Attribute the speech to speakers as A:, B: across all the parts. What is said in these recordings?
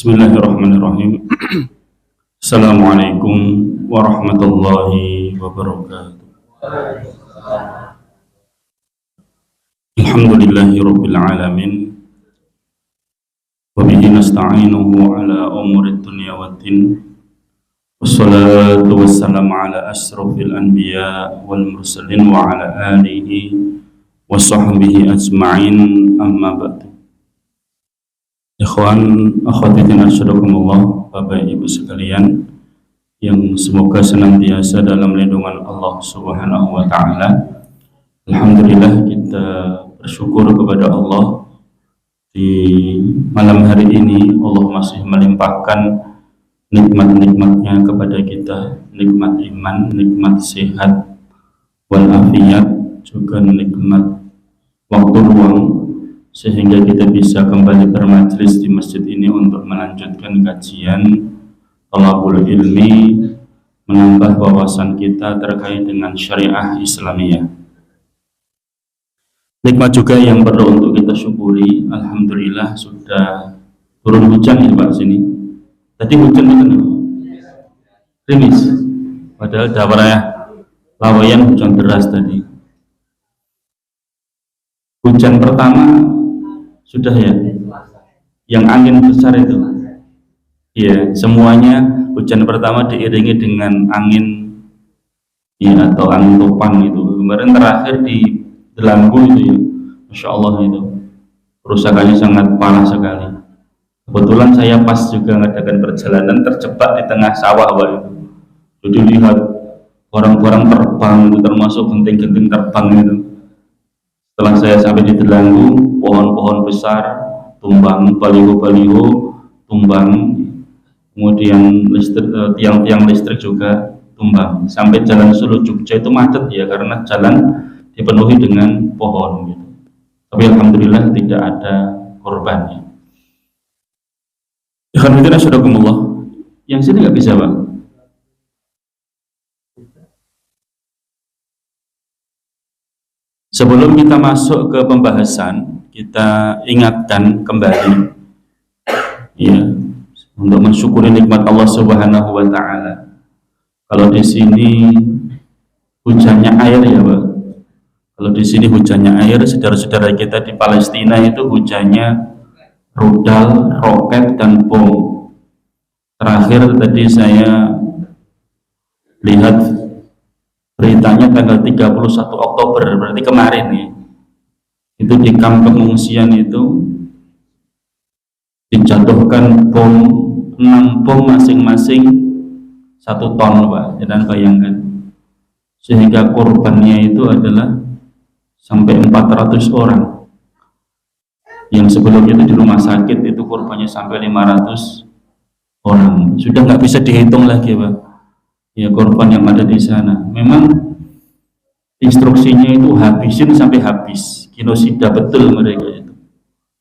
A: Bismillahirrahmanirrahim. Assalamualaikum warahmatullahi wabarakatuh. Alhamdulillahi rabbil alamin. Wa bihi nasta'inuhu ala umuri dunya waddin. Wassalatu wassalamu ala asrafil anbiya wal mursalin wa ala alihi wa sahbihi ajma'in, amma ba'du. Ikhwan, akhwatiddin asyadakumullah, Bapak Ibu sekalian yang semoga senantiasa dalam lindungan Allah Subhanahu wa taala. Alhamdulillah, kita bersyukur kepada Allah di malam hari ini Allah masih melimpahkan nikmat-nikmatnya kepada kita, nikmat iman, nikmat sehat walafiat, juga nikmat waktu luang, sehingga kita bisa kembali bermajlis di masjid ini untuk melanjutkan kajian thalabul ilmi, menambah wawasan kita terkait dengan syariah Islamiyah. Nikmat juga yang perlu untuk kita syukuri. Alhamdulillah sudah turun hujan ya Pak sini. Tadi hujan itu gerimis, padahal dawaraya lawayan hujan deras tadi. Hujan pertama sudah ya, yang angin besar itu ya, semuanya hujan pertama diiringi dengan angin ya, atau angin topan itu. Kemarin terakhir di Delanggu itu ya, Masya Allah, itu kerusakannya sangat parah sekali. Kebetulan saya pas juga mengadakan perjalanan, terjebak di tengah sawah Pak itu. Jadi lihat orang-orang terbang itu, termasuk genting-genting terbang itu. Setelah saya sampai di Delanggu, pohon-pohon besar tumbang, baliho-baliho tumbang, kemudian listrik, tiang-tiang listrik juga tumbang. Sampai jalan Solo Jogja itu macet ya, karena jalan dipenuhi dengan pohon gitu. Tapi alhamdulillah tidak ada korbannya. Alhamdulillah, syukurullah. Yang sini nggak bisa Pak. Sebelum kita masuk ke pembahasan, kita ingatkan kembali ya, untuk mensyukuri nikmat Allah Subhanahu wa taala. Kalau di sini hujannya air ya Pak. Kalau di sini hujannya air, saudara-saudara kita di Palestina itu hujannya rudal, roket dan bom. Terakhir tadi saya lihat beritanya tanggal 31 Oktober, berarti kemarin ya, itu di kamp pengungsian itu dijatuhkan bom, 6 bom masing-masing 1 ton Pak. Dan bayangkan, sehingga korbannya itu adalah sampai 400 orang. Yang sebelumnya itu di rumah sakit itu korbannya sampai 500 orang. Sudah nggak bisa dihitung lagi Pak ya, korban yang ada di sana. Memang instruksinya itu habisin sampai habis, genosida betul mereka itu.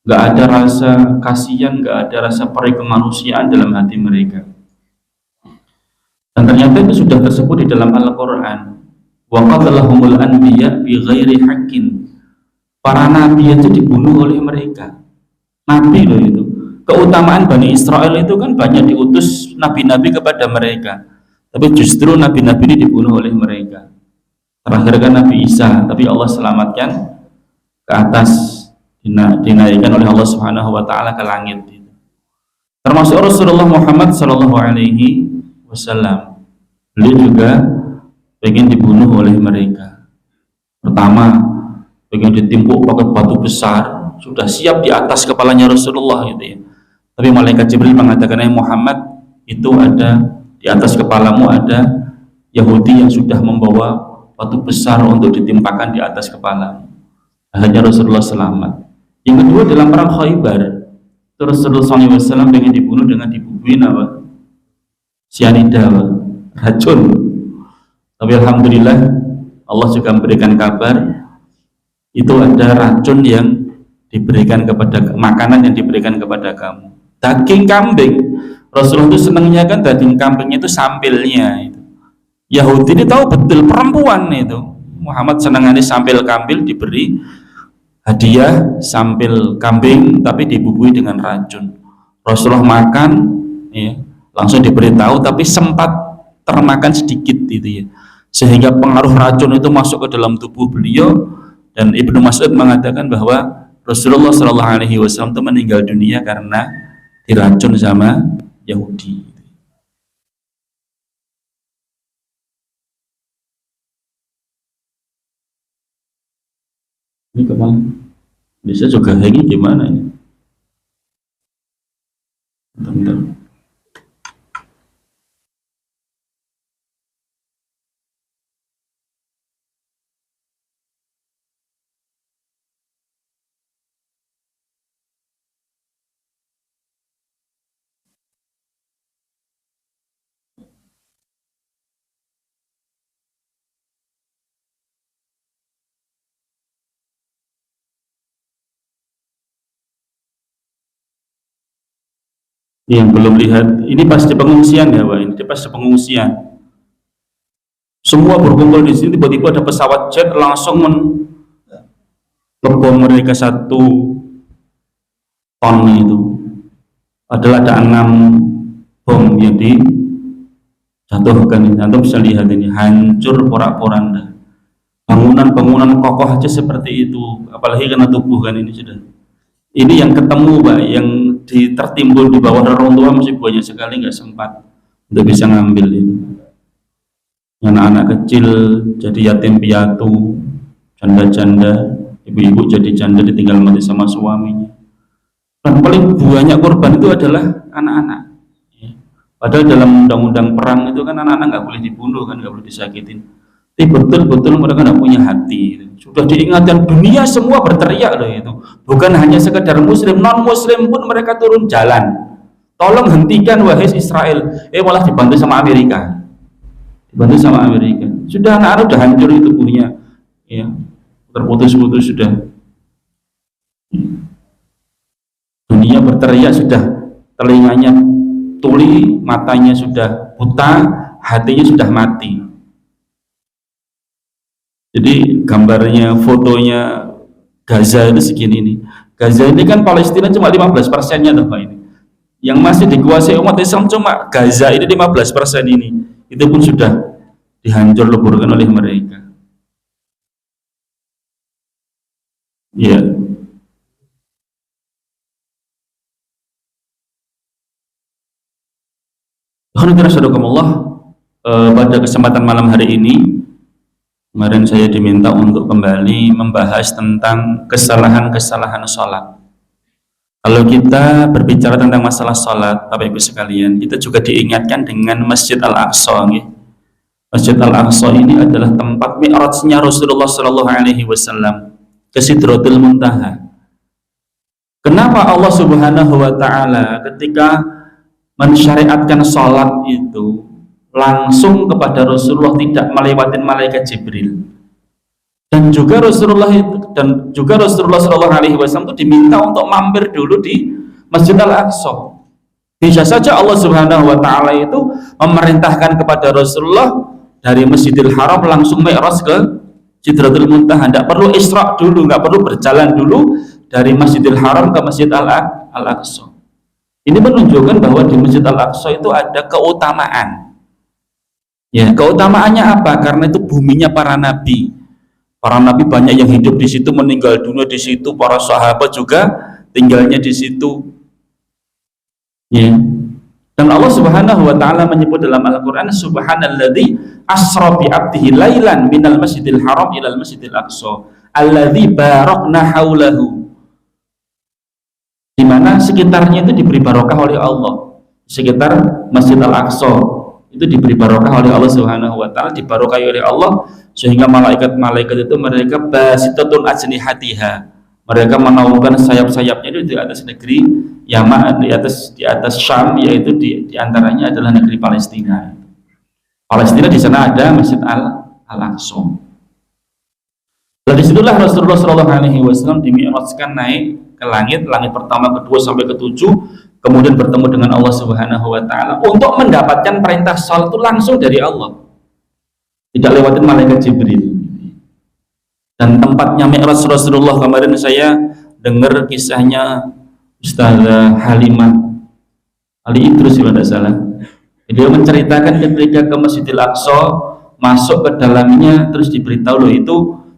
A: Nggak ada rasa kasihan, nggak ada rasa perih kemanusiaan dalam hati mereka. Dan ternyata itu sudah tersebut di dalam Al-Quran. Wa qatalahumul anbiya bi ghairi haqqin. Para nabi itu dibunuh oleh mereka. Nabi loh itu. Keutamaan Bani Israel itu kan banyak diutus nabi-nabi kepada mereka. Tapi justru nabi-nabi ini dibunuh oleh mereka. Terakhir kan Nabi Isa, tapi Allah selamatkan ke atas, dinaikkan oleh Allah Subhanahu wa taala ke langit. Termasuk Rasulullah Muhammad sallallahu alaihi wasallam. Beliau juga pengen dibunuh oleh mereka. Pertama, pengen ditimpuk pakai batu besar, sudah siap di atas kepalanya Rasulullah gitu ya. Tapi malaikat Jibril mengatakan, Muhammad, itu ada di atas kepalamu ada Yahudi yang sudah membawa batu besar untuk ditimpakan di atas kepala. Hanya Rasulullah selamat. Yang kedua, dalam perang Khaybar, Rasulullah SAW pengen dibunuh dengan dibubuhin apa? Cyanida, racun. Tapi alhamdulillah Allah juga memberikan kabar, itu ada racun yang diberikan kepada, makanan yang diberikan kepada kamu. Daging kambing. Rasulullah itu senangnya kan daging kambingnya itu sampilnya itu. Yahudi ini tahu betul, perempuan itu. Muhammad senangannya sampil kambing, diberi hadiah sampil kambing tapi dibubuhi dengan racun. Rasulullah makan, ya, langsung diberitahu, tapi sempat termakan sedikit gitu ya, sehingga pengaruh racun itu masuk ke dalam tubuh beliau. Dan Ibnu Mas'ud mengatakan bahwa Rasulullah Shallallahu Alaihi Wasallam itu meninggal dunia karena diracun sama Yahudi. Ini kemana? Bisa juga lagi gimana ya? Bentar. Yang belum lihat, ini pasti pengungsian ya Pak, ini pasti pengungsian. Semua berkumpul di sini, tiba-tiba ada pesawat jet langsung ngebom mereka 1 ton itu. Adalah ada 6 bom yang dijatuhkan. Antum bisa lihat ini, hancur porak-poranda. Bangunan-bangunan kokoh aja seperti itu, apalagi karena tubuh kan ini sudah. Ini yang ketemu Pak, yang tertimbun di bawah reruntuhan masih banyak sekali, nggak sempat untuk bisa ngambil itu. Anak-anak kecil jadi yatim piatu, janda-janda, ibu-ibu jadi janda ditinggal mati sama suaminya. Dan paling banyak korban itu adalah anak-anak. Padahal dalam undang-undang perang itu kan anak-anak nggak boleh dibunuh kan, nggak boleh disakitin. Tapi betul-betul mereka nggak punya hati. Sudah diingatkan dunia semua berteriak loh itu. Bukan hanya sekedar muslim, non muslim pun mereka turun jalan. Tolong hentikan wahai Israel. Malah dibantu sama Amerika. Dibantu sama Amerika. Sudah anak-anak sudah hancur tubuhnya. Ya, terputus-putus sudah. Dunia berteriak sudah, telinganya tuli, matanya sudah buta, hatinya sudah mati. Jadi gambarnya, fotonya Gaza itu segini nih. Gaza ini kan Palestina cuma 15%-nya tuh Pak ini. Yang masih dikuasai umat Islam cuma Gaza ini 15% ini. Itu pun sudah dihancur leburkan oleh mereka. Ya. Pada kesempatan malam hari ini, kemarin saya diminta untuk kembali membahas tentang kesalahan-kesalahan sholat. Kalau kita berbicara tentang masalah sholat, Bapak Ibu sekalian, kita juga diingatkan dengan Masjid Al-Aqsa. Masjid Al-Aqsa ini adalah tempat mi'rajnya Rasulullah Shallallahu Alaihi Wasallam ke Sidratul Muntaha. Kenapa Allah Subhanahu Wa Taala ketika mensyariatkan sholat itu langsung kepada Rasulullah, tidak melewati malaikat Jibril, dan juga Rasulullah Shallallahu Alaihi Wasallam itu diminta untuk mampir dulu di Masjid Al-Aqsa. Bisa saja Allah Subhanahu Wa Taala itu memerintahkan kepada Rasulullah dari Masjidil Haram langsung mi'raj ke Sidratul Muntaha, tidak perlu Isra dulu, nggak perlu berjalan dulu dari Masjidil Haram ke Masjid Al-Aqsa. Ini menunjukkan bahwa di Masjid Al-Aqsa itu ada keutamaan. Ya, keutamaannya apa? Karena itu buminya para nabi. Para nabi banyak yang hidup di situ, meninggal dunia di situ, para sahabat juga tinggalnya di situ. Ya. Dan Allah Subhanahu Wa Taala menyebut dalam Al-Qur'an, Subhanalladzi asra bi 'abdihi lailan minal masjidil haram ilal masjidil aqsa alladzi barakna haulahu. Di mana sekitarnya itu diberi barokah oleh Allah. Sekitar Masjid Al-Aqsa itu diberi barokah oleh Allah Subhanahu Wa Taala, dibarokahi oleh Allah, sehingga malaikat-malaikat itu mereka basitatun ajnihatiha, mereka menaungkan sayap-sayapnya itu di atas negeri Yaman, di atas Syam, yaitu di antaranya adalah negeri Palestina. Palestina di sana ada Masjid Al-Aqsa. Dari situlah Rasulullah Shallallahu Alaihi Wasallam dimi'rajkan naik ke langit pertama, kedua sampai ketujuh, kemudian bertemu dengan Allah Subhanahu Wa Taala untuk mendapatkan perintah salat itu langsung dari Allah, tidak lewatin malaikat Jibril. Dan tempatnya mi'raj Rasulullah, kemarin saya dengar kisahnya Ustazah Halimah Ali Idrus kalau tidak salah. Dia menceritakan ketika ke Masjidil Aqsa, masuk ke dalamnya, terus diberitahu loh itu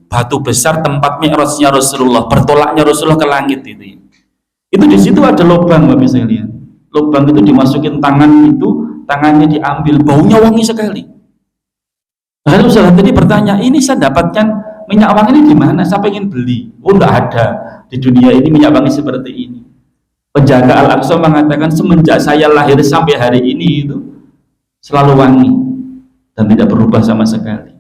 A: batu besar tempat mi'rajnya Rasulullah, bertolaknya Rasulullah ke langit itu. Itu di situ ada lubang, Bapak bisa lihat. Lubang itu dimasukin tangan itu, tangannya diambil, baunya wangi sekali. Lalu saudara tadi bertanya, ini saya dapatkan minyak wangi ini di mana? Saya pengen beli. Oh, enggak ada di dunia ini minyak wangi seperti ini. Penjaga Al-Aqsa mengatakan semenjak saya lahir sampai hari ini itu selalu wangi dan tidak berubah sama sekali.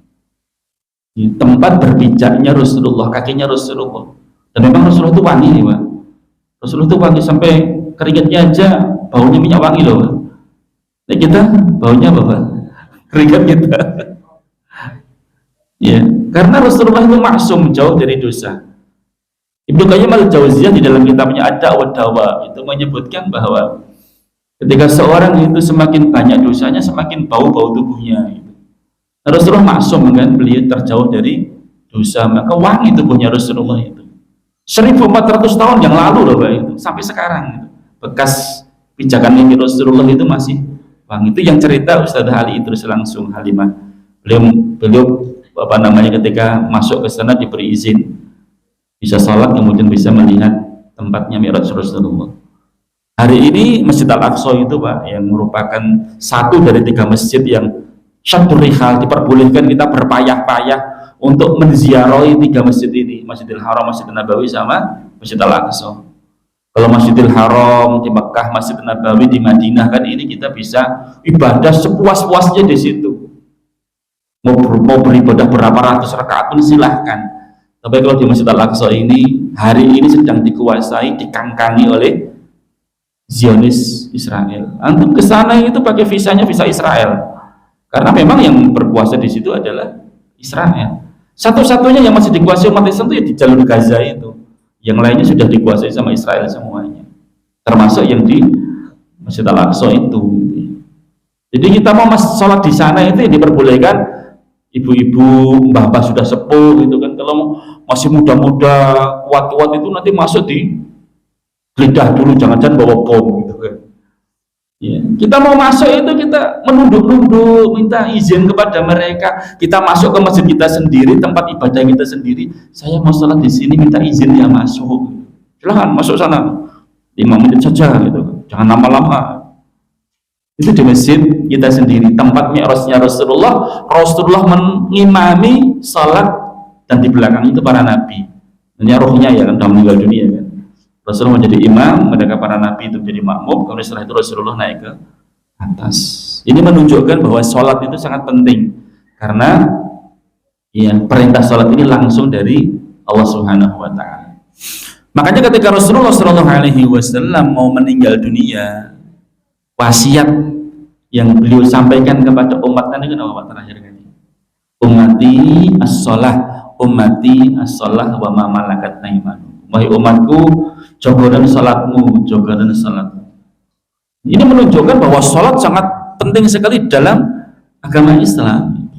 A: Di tempat berpijaknya Rasulullah, kakinya Rasulullah. Dan memang Rasulullah itu wangi nih, Pak. Rasulullah itu wangi sampai keringatnya aja baunya minyak wangi loh, Pak. Nah, kita baunya apa, Pak? Keringat kita. Ya, karena Rasulullah itu maksum, jauh dari dosa. Ibnu Qayyim al-Jauziyah di dalam kitabnya Ad-Da'wa Dawa itu menyebutkan bahwa ketika seorang itu semakin banyak dosanya, semakin bau-bau tubuhnya. Nah, Rasulullah maksum kan, beliau terjauh dari dosa, maka wangi tubuhnya Rasulullah itu. 1400 tahun yang lalu loh, Pak, itu sampai sekarang gitu. Bekas pijakan kaki Rasulullah itu masih wangi. Itu yang cerita Ustadzah Ali Idrus langsung, Halimah. Beliau apa namanya ketika masuk ke sana diberi izin bisa sholat, kemudian bisa melihat tempatnya Mi'raj Rasulullah. Hari ini Masjid Al-Aqsa itu, Pak, yang merupakan satu dari 3 masjid yang syadur rihal, diperbolehkan kita berpayah-payah untuk menziarahi 3 masjid ini, Masjidil Haram, Masjidil Nabawi, sama Masjid Al-Aqsa. Kalau Masjidil Haram di Mekah, Masjid Nabawi di Madinah, kan ini kita bisa ibadah sepuas-puasnya di situ. Mau beribadah berapa ratus rakaat pun silahkan. Tapi kalau di Masjid Al-Aqsa ini hari ini sedang dikuasai, dikangkangi oleh Zionis Israel. Antum ke sana itu pakai visanya visa Israel. Karena memang yang berkuasa di situ adalah Israel. Satu-satunya yang masih dikuasai umat Islam itu ya di jalur Gaza itu. Yang lainnya sudah dikuasai sama Israel semuanya. Termasuk yang di Masjid Al-Aqsa itu. Jadi kita mau sholat di sana itu yang diperbolehkan ibu-ibu, mbah-mbah sudah sepuh gitu kan. Kalau masih muda-muda, kuat-kuat itu nanti masuk di geledah dulu, jangan-jangan bawa bom gitu kan. Ya, kita mau masuk itu kita menunduk-nunduk, minta izin kepada mereka. Kita masuk ke masjid kita sendiri, tempat ibadah kita sendiri. Saya mau sholat di sini, minta izin ya masuk. Silahkan masuk sana, 5 menit saja gitu. Jangan lama-lama. Itu di masjid kita sendiri, tempat mi'rajnya Rasulullah. Rasulullah mengimami salat dan di belakang itu para nabi. Ini rohnya ya kan sudah meninggal dunia kan. Rasulullah menjadi imam, mereka para nabi itu menjadi makmum. Kemudian setelah itu Rasulullah naik ke atas. Ini menunjukkan bahwa salat itu sangat penting karena ya perintah salat ini langsung dari Allah Subhanahu wa taala. Makanya ketika Rasulullah Shallallahu alaihi wasallam mau meninggal dunia, wasiat yang beliau sampaikan kepada umat nanti kenapa Pak terakhir kali? Ummati as-shalah, ummati as-shalah wa ma malakat aimanukum. Wahai umatku, jaga dan salatmu, jaga dan salatmu. Ini menunjukkan bahwa salat sangat penting sekali dalam agama Islam.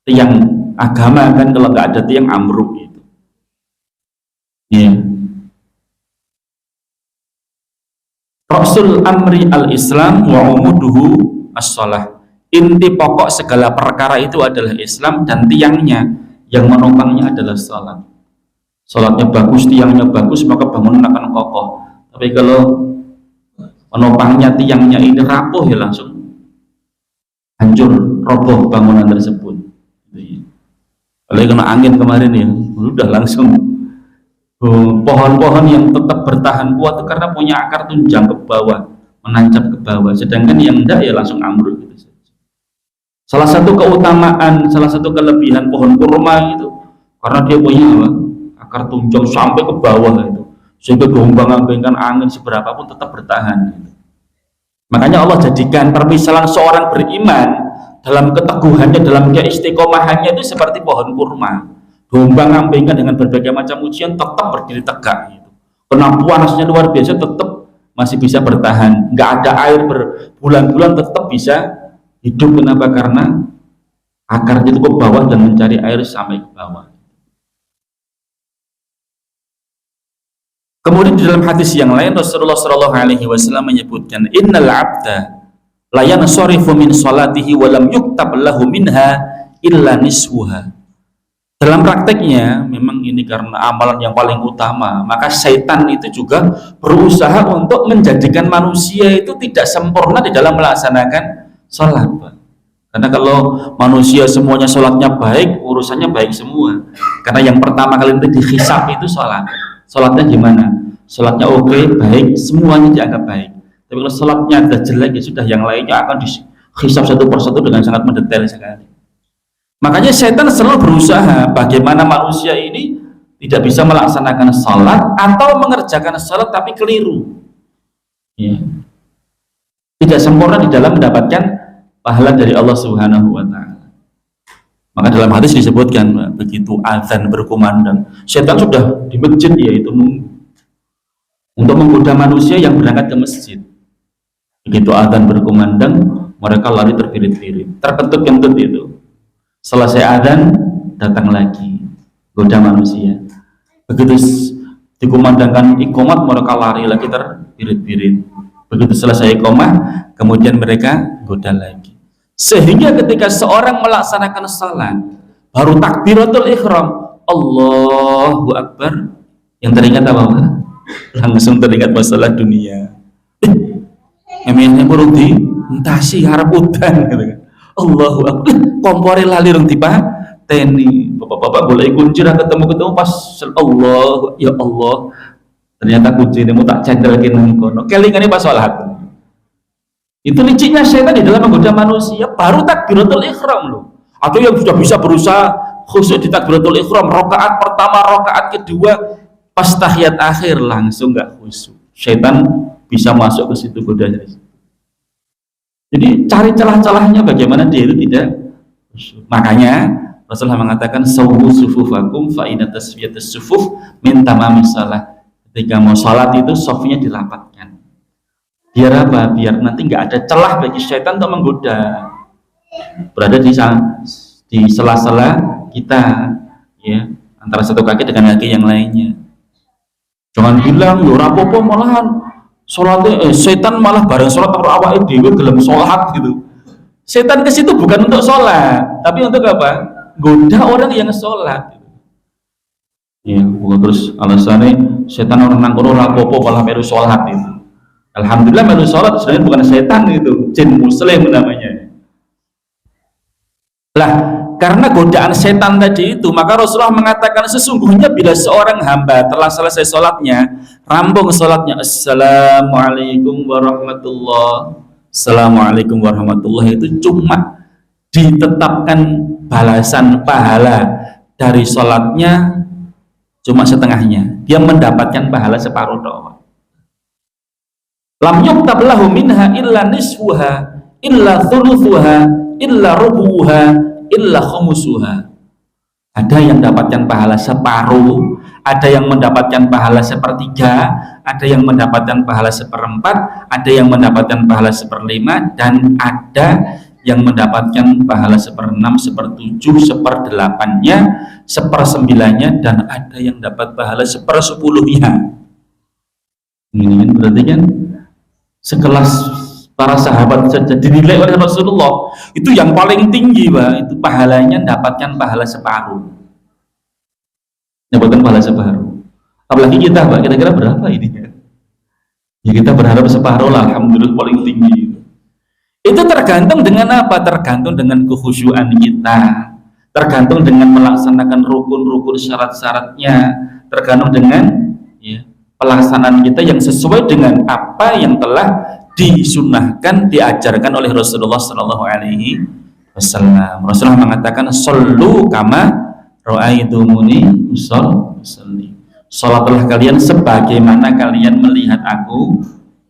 A: Tiang agama kan kalau nggak ada tiang ambruk gitu. Ya. Rasul amri al-Islam wa umuduhu as-shalah. Inti pokok segala perkara itu adalah Islam dan tiangnya yang menopangnya adalah salat. Salatnya bagus, tiangnya bagus, maka bangunan akan kokoh. Tapi kalau menopangnya, tiangnya ini rapuh, ya langsung hancur, roboh bangunan tersebut. Kalau kena angin kemarin ya, udah langsung pohon-pohon yang tetap bertahan kuat itu karena punya akar tunjang ke bawah, menancap ke bawah. Sedangkan yang enggak ya langsung ambruk gitu. Salah satu keutamaan, salah satu kelebihan pohon kurma itu karena dia punya apa? Akar tunjang sampai ke bawah itu, sehingga gombang-ambingkan angin seberapa pun tetap bertahan gitu. Makanya Allah jadikan permisalan seorang beriman dalam keteguhannya, dalam keistiqomahannya itu seperti pohon kurma, gombang-ambingkan dengan berbagai macam ujian tetap berdiri tegak gitu. Karena panasnya luar biasa tetap masih bisa bertahan, nggak ada air berbulan-bulan tetap bisa hidup. Kenapa? Karena akarnya itu ke bawah dan mencari air sampai ke bawah. Kemudian di dalam hadis yang lain Rasulullah Shallallahu Alaihi Wasallam menyebutkan, Innal abda la yansarifu min salatihi wa lam yuktab lahu minha illa nisfuha. Dalam prakteknya memang ini karena amalan yang paling utama, maka syaitan itu juga berusaha untuk menjadikan manusia itu tidak sempurna di dalam melaksanakan sholat. Karena kalau manusia semuanya sholatnya baik, urusannya baik semua. Karena yang pertama kali itu dihisab itu sholat. Sholatnya gimana? Sholatnya oke, baik, semuanya dianggap baik. Tapi kalau sholatnya ada jelek, ya sudah, yang lainnya akan dihisab satu persatu dengan sangat mendetail sekali. Makanya setan selalu berusaha bagaimana manusia ini tidak bisa melaksanakan sholat atau mengerjakan sholat tapi keliru, ya. Tidak sempurna di dalam mendapatkan pahala dari Allah Subhanahu wa Ta'ala. Maka dalam hadis disebutkan, begitu azan berkumandang, setan sudah di masjid, yaitu untuk menggoda manusia yang berangkat ke masjid. Begitu azan berkumandang, mereka lari terbirit-birit, terkentut-kentut itu. Selesai azan, datang lagi goda manusia. Begitu dikumandangkan iqamat, mereka lari lagi terbirit-birit. Begitu selesai iqamah, kemudian mereka goda lagi. Sehingga ketika seorang melaksanakan salat, baru takbiratul ihram, Allahu Akbar, yang teringat apa? Langsung teringat masalah dunia. Emangnya perlu di entah sih harap udan gitu kan. Allahu Akbar, kompore lali rung dipateni. Bapak-bapak boleh kunci ketemu pas Allah, ya Allah. Ternyata kunci ini mau tak cendelkin nang kono. Kelingane pas salat. Itu liciknya setan di dalam menggoda manusia. Baru takbiratul ihram loh. Atau yang sudah bisa berusaha khusyuk di takbiratul ihram, rakaat pertama, rakaat kedua, pas tahiyat akhir langsung nggak khusyuk. Setan bisa masuk ke situ godanya. Jadi cari celah-celahnya bagaimana dia itu tidak khusyuk. Makanya Rasulullah mengatakan sawwu sufufakum fa inna tasfiyatus sufuf min tamamis shalah. Ketika mau salat itu safnya dirapatkan. Biar apa? Biar nanti nggak ada celah bagi syaitan untuk menggoda. Berada di sela-sela kita, ya, antara satu kaki dengan kaki yang lainnya. Jangan bilang yo rapopo malahan sholatnya, setan malah bareng sholat atau awake dhewe gelem sholat gitu. Setan ke situ bukan untuk sholat, tapi untuk apa? Goda orang yang sholat. Ya, bukan terus alasannya setan orang nangkono rapopo malah meru sholat itu. Alhamdulillah melu sholat sebenarnya bukan setan itu, jin muslim namanya. Lah, karena godaan setan tadi itu, maka Rasulullah mengatakan sesungguhnya bila seorang hamba telah selesai sholatnya, rampung sholatnya, Assalamualaikum warahmatullah, Assalamualaikum warahmatullah, itu cuma ditetapkan balasan pahala dari sholatnya cuma setengahnya, dia mendapatkan pahala separuh doang. Lam yuktab lahu minha illa nisfuha illa thuluthuha illa rubuha illa khumusuha. Ada yang mendapatkan pahala separuh, ada yang mendapatkan pahala sepertiga, ada yang mendapatkan pahala seperempat, ada yang mendapatkan pahala seperlima, dan ada yang mendapatkan pahala seperenam, sepertujuh, seperdelapannya, sepersembilannya, dan ada yang dapat pahala sepersepuluhnya. Ini berarti kan sekelas para sahabat saja dinilai oleh Rasulullah itu yang paling tinggi, Pak, itu pahalanya dapatkan pahala separuh, dapatkan pahala separuh. Apalagi kita, Pak, kira-kira berapa ini ya? Kita berharap separuh lah, alhamdulillah paling tinggi. Itu tergantung dengan apa? Tergantung dengan kekhusyuan kita, tergantung dengan melaksanakan rukun-rukun syarat-syaratnya, tergantung dengan, ya, pelaksanaan kita yang sesuai dengan apa yang telah disunahkan, diajarkan oleh Rasulullah Sallallahu Alaihi Wasallam. Rasulullah mengatakan, "Sallu kama ra'aitumuni usolli." Salatlah kalian sebagaimana kalian melihat aku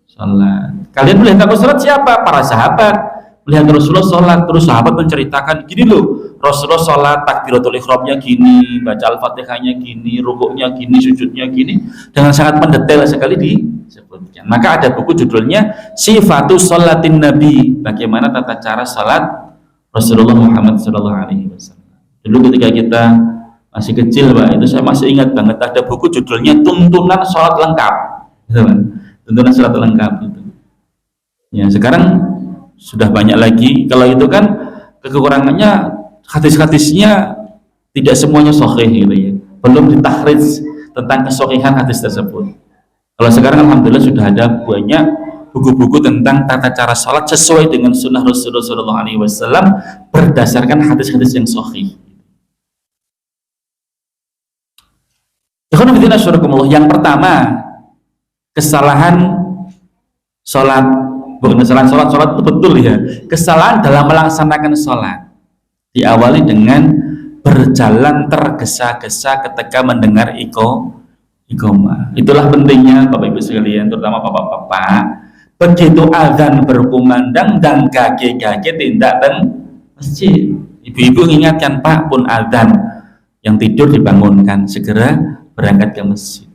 A: salat. Kalian melihat aku salat siapa? Para sahabat melihat Rasulullah salat, terus sahabat menceritakan, gini loh, Rasulullah salat takbiratul ihramnya gini, baca al-fatihahnya gini, rukuknya gini, sujudnya gini, dengan sangat mendetail sekali disebutkan. Maka ada buku judulnya Sifatu Sholatin Nabi, bagaimana tata cara salat Rasulullah Muhammad Sallallahu Alaihi Wasallam. Dulu ketika kita masih kecil Pak, itu saya masih ingat banget ada buku judulnya Tuntunan Sholat Lengkap, gitu, Pak. Tuntunan Sholat Lengkap itu. Ya sekarang sudah banyak lagi. Kalau itu kan kekurangannya hadis-hadisnya tidak semuanya sahih gitu ya, belum ditakhrij tentang kesahihan hadis tersebut. Kalau sekarang alhamdulillah sudah ada banyak buku-buku tentang tata cara sholat sesuai dengan sunnah Rasulullah SAW berdasarkan hadis-hadis yang sahih. Yang pertama, kesalahan sholat, bukan kesalahan sholat itu betul ya, kesalahan dalam melaksanakan sholat diawali dengan berjalan tergesa-gesa ketika mendengar iqamah. Itulah pentingnya Bapak Ibu sekalian, terutama bapak-bapak, begitu azan berkumandang dan kaki-kaki tindak dan masjid. Ibu-ibu ingatkan, Pak, pun azan, yang tidur dibangunkan, segera berangkat ke masjid.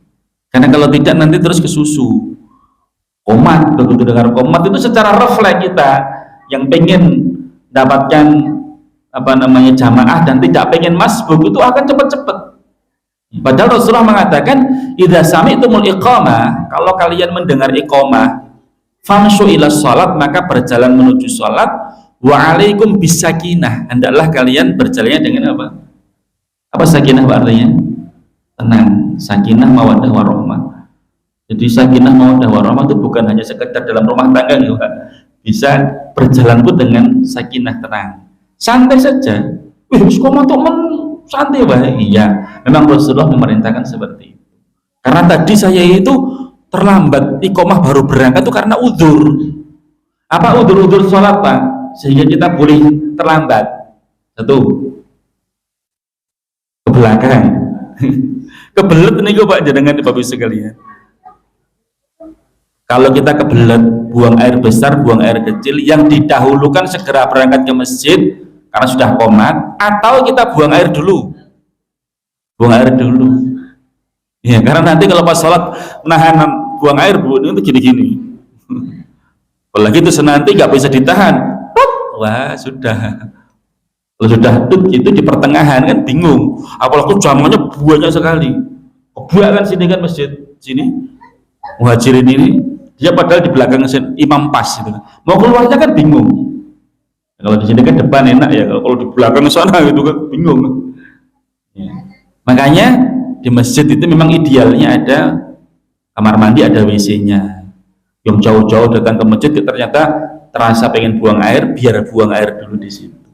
A: Karena kalau tidak nanti terus kesusu. Qomat, begitu dengar qomat itu secara refleks kita yang pengen dapatkan jamaah dan tidak pengen masbuk itu akan cepat-cepat. Padahal Rasulullah mengatakan, idza sami'tumul iqamah, kalau kalian mendengar iqamah, famshu ila shalat, maka berjalan menuju salat, wa alaikum bisakinah, hendaklah kalian berjalannya dengan apa? Apa sakinah artinya? Tenang. Sakinah mawaddah warahmah. Jadi sakinah mawaddah warahmah itu bukan hanya sekedar dalam rumah tangga ya, bisa berjalan pun dengan sakinah, tenang, santai saja. Santai baik. Iya, memang Rasulullah memerintahkan seperti itu. Karena tadi saya itu terlambat iqamah baru berangkat itu karena udzur. Apa udzur sholat Pak? Sehingga kita boleh terlambat. Satu, ke belakang. Kebelet nih Pak jenengan Bapak Ibu sekalian. Kalau kita kebelet, buang air besar, buang air kecil, yang didahulukan segera berangkat ke masjid karena sudah qomat, atau kita buang air dulu. Buang air dulu. Ya, karena nanti kalau pas sholat menahan buang air itu gini-gini. Apalagi itu nanti nggak bisa ditahan. Wah, sudah. Kalau sudah itu di pertengahan kan bingung. Apalagi jamannya banyak sekali. Kebuakan sini kan masjid sini. Muhajirin ini dia padahal di belakang imam pas gitu. Mau keluarnya kan bingung. Kalau di sini kan depan enak ya, kalau di belakang sana gitu kan bingung. Ya. Makanya di masjid itu memang idealnya ada kamar mandi, ada WC-nya. Yang jauh-jauh datang ke masjid ternyata terasa pengen buang air, biar buang air dulu di situ.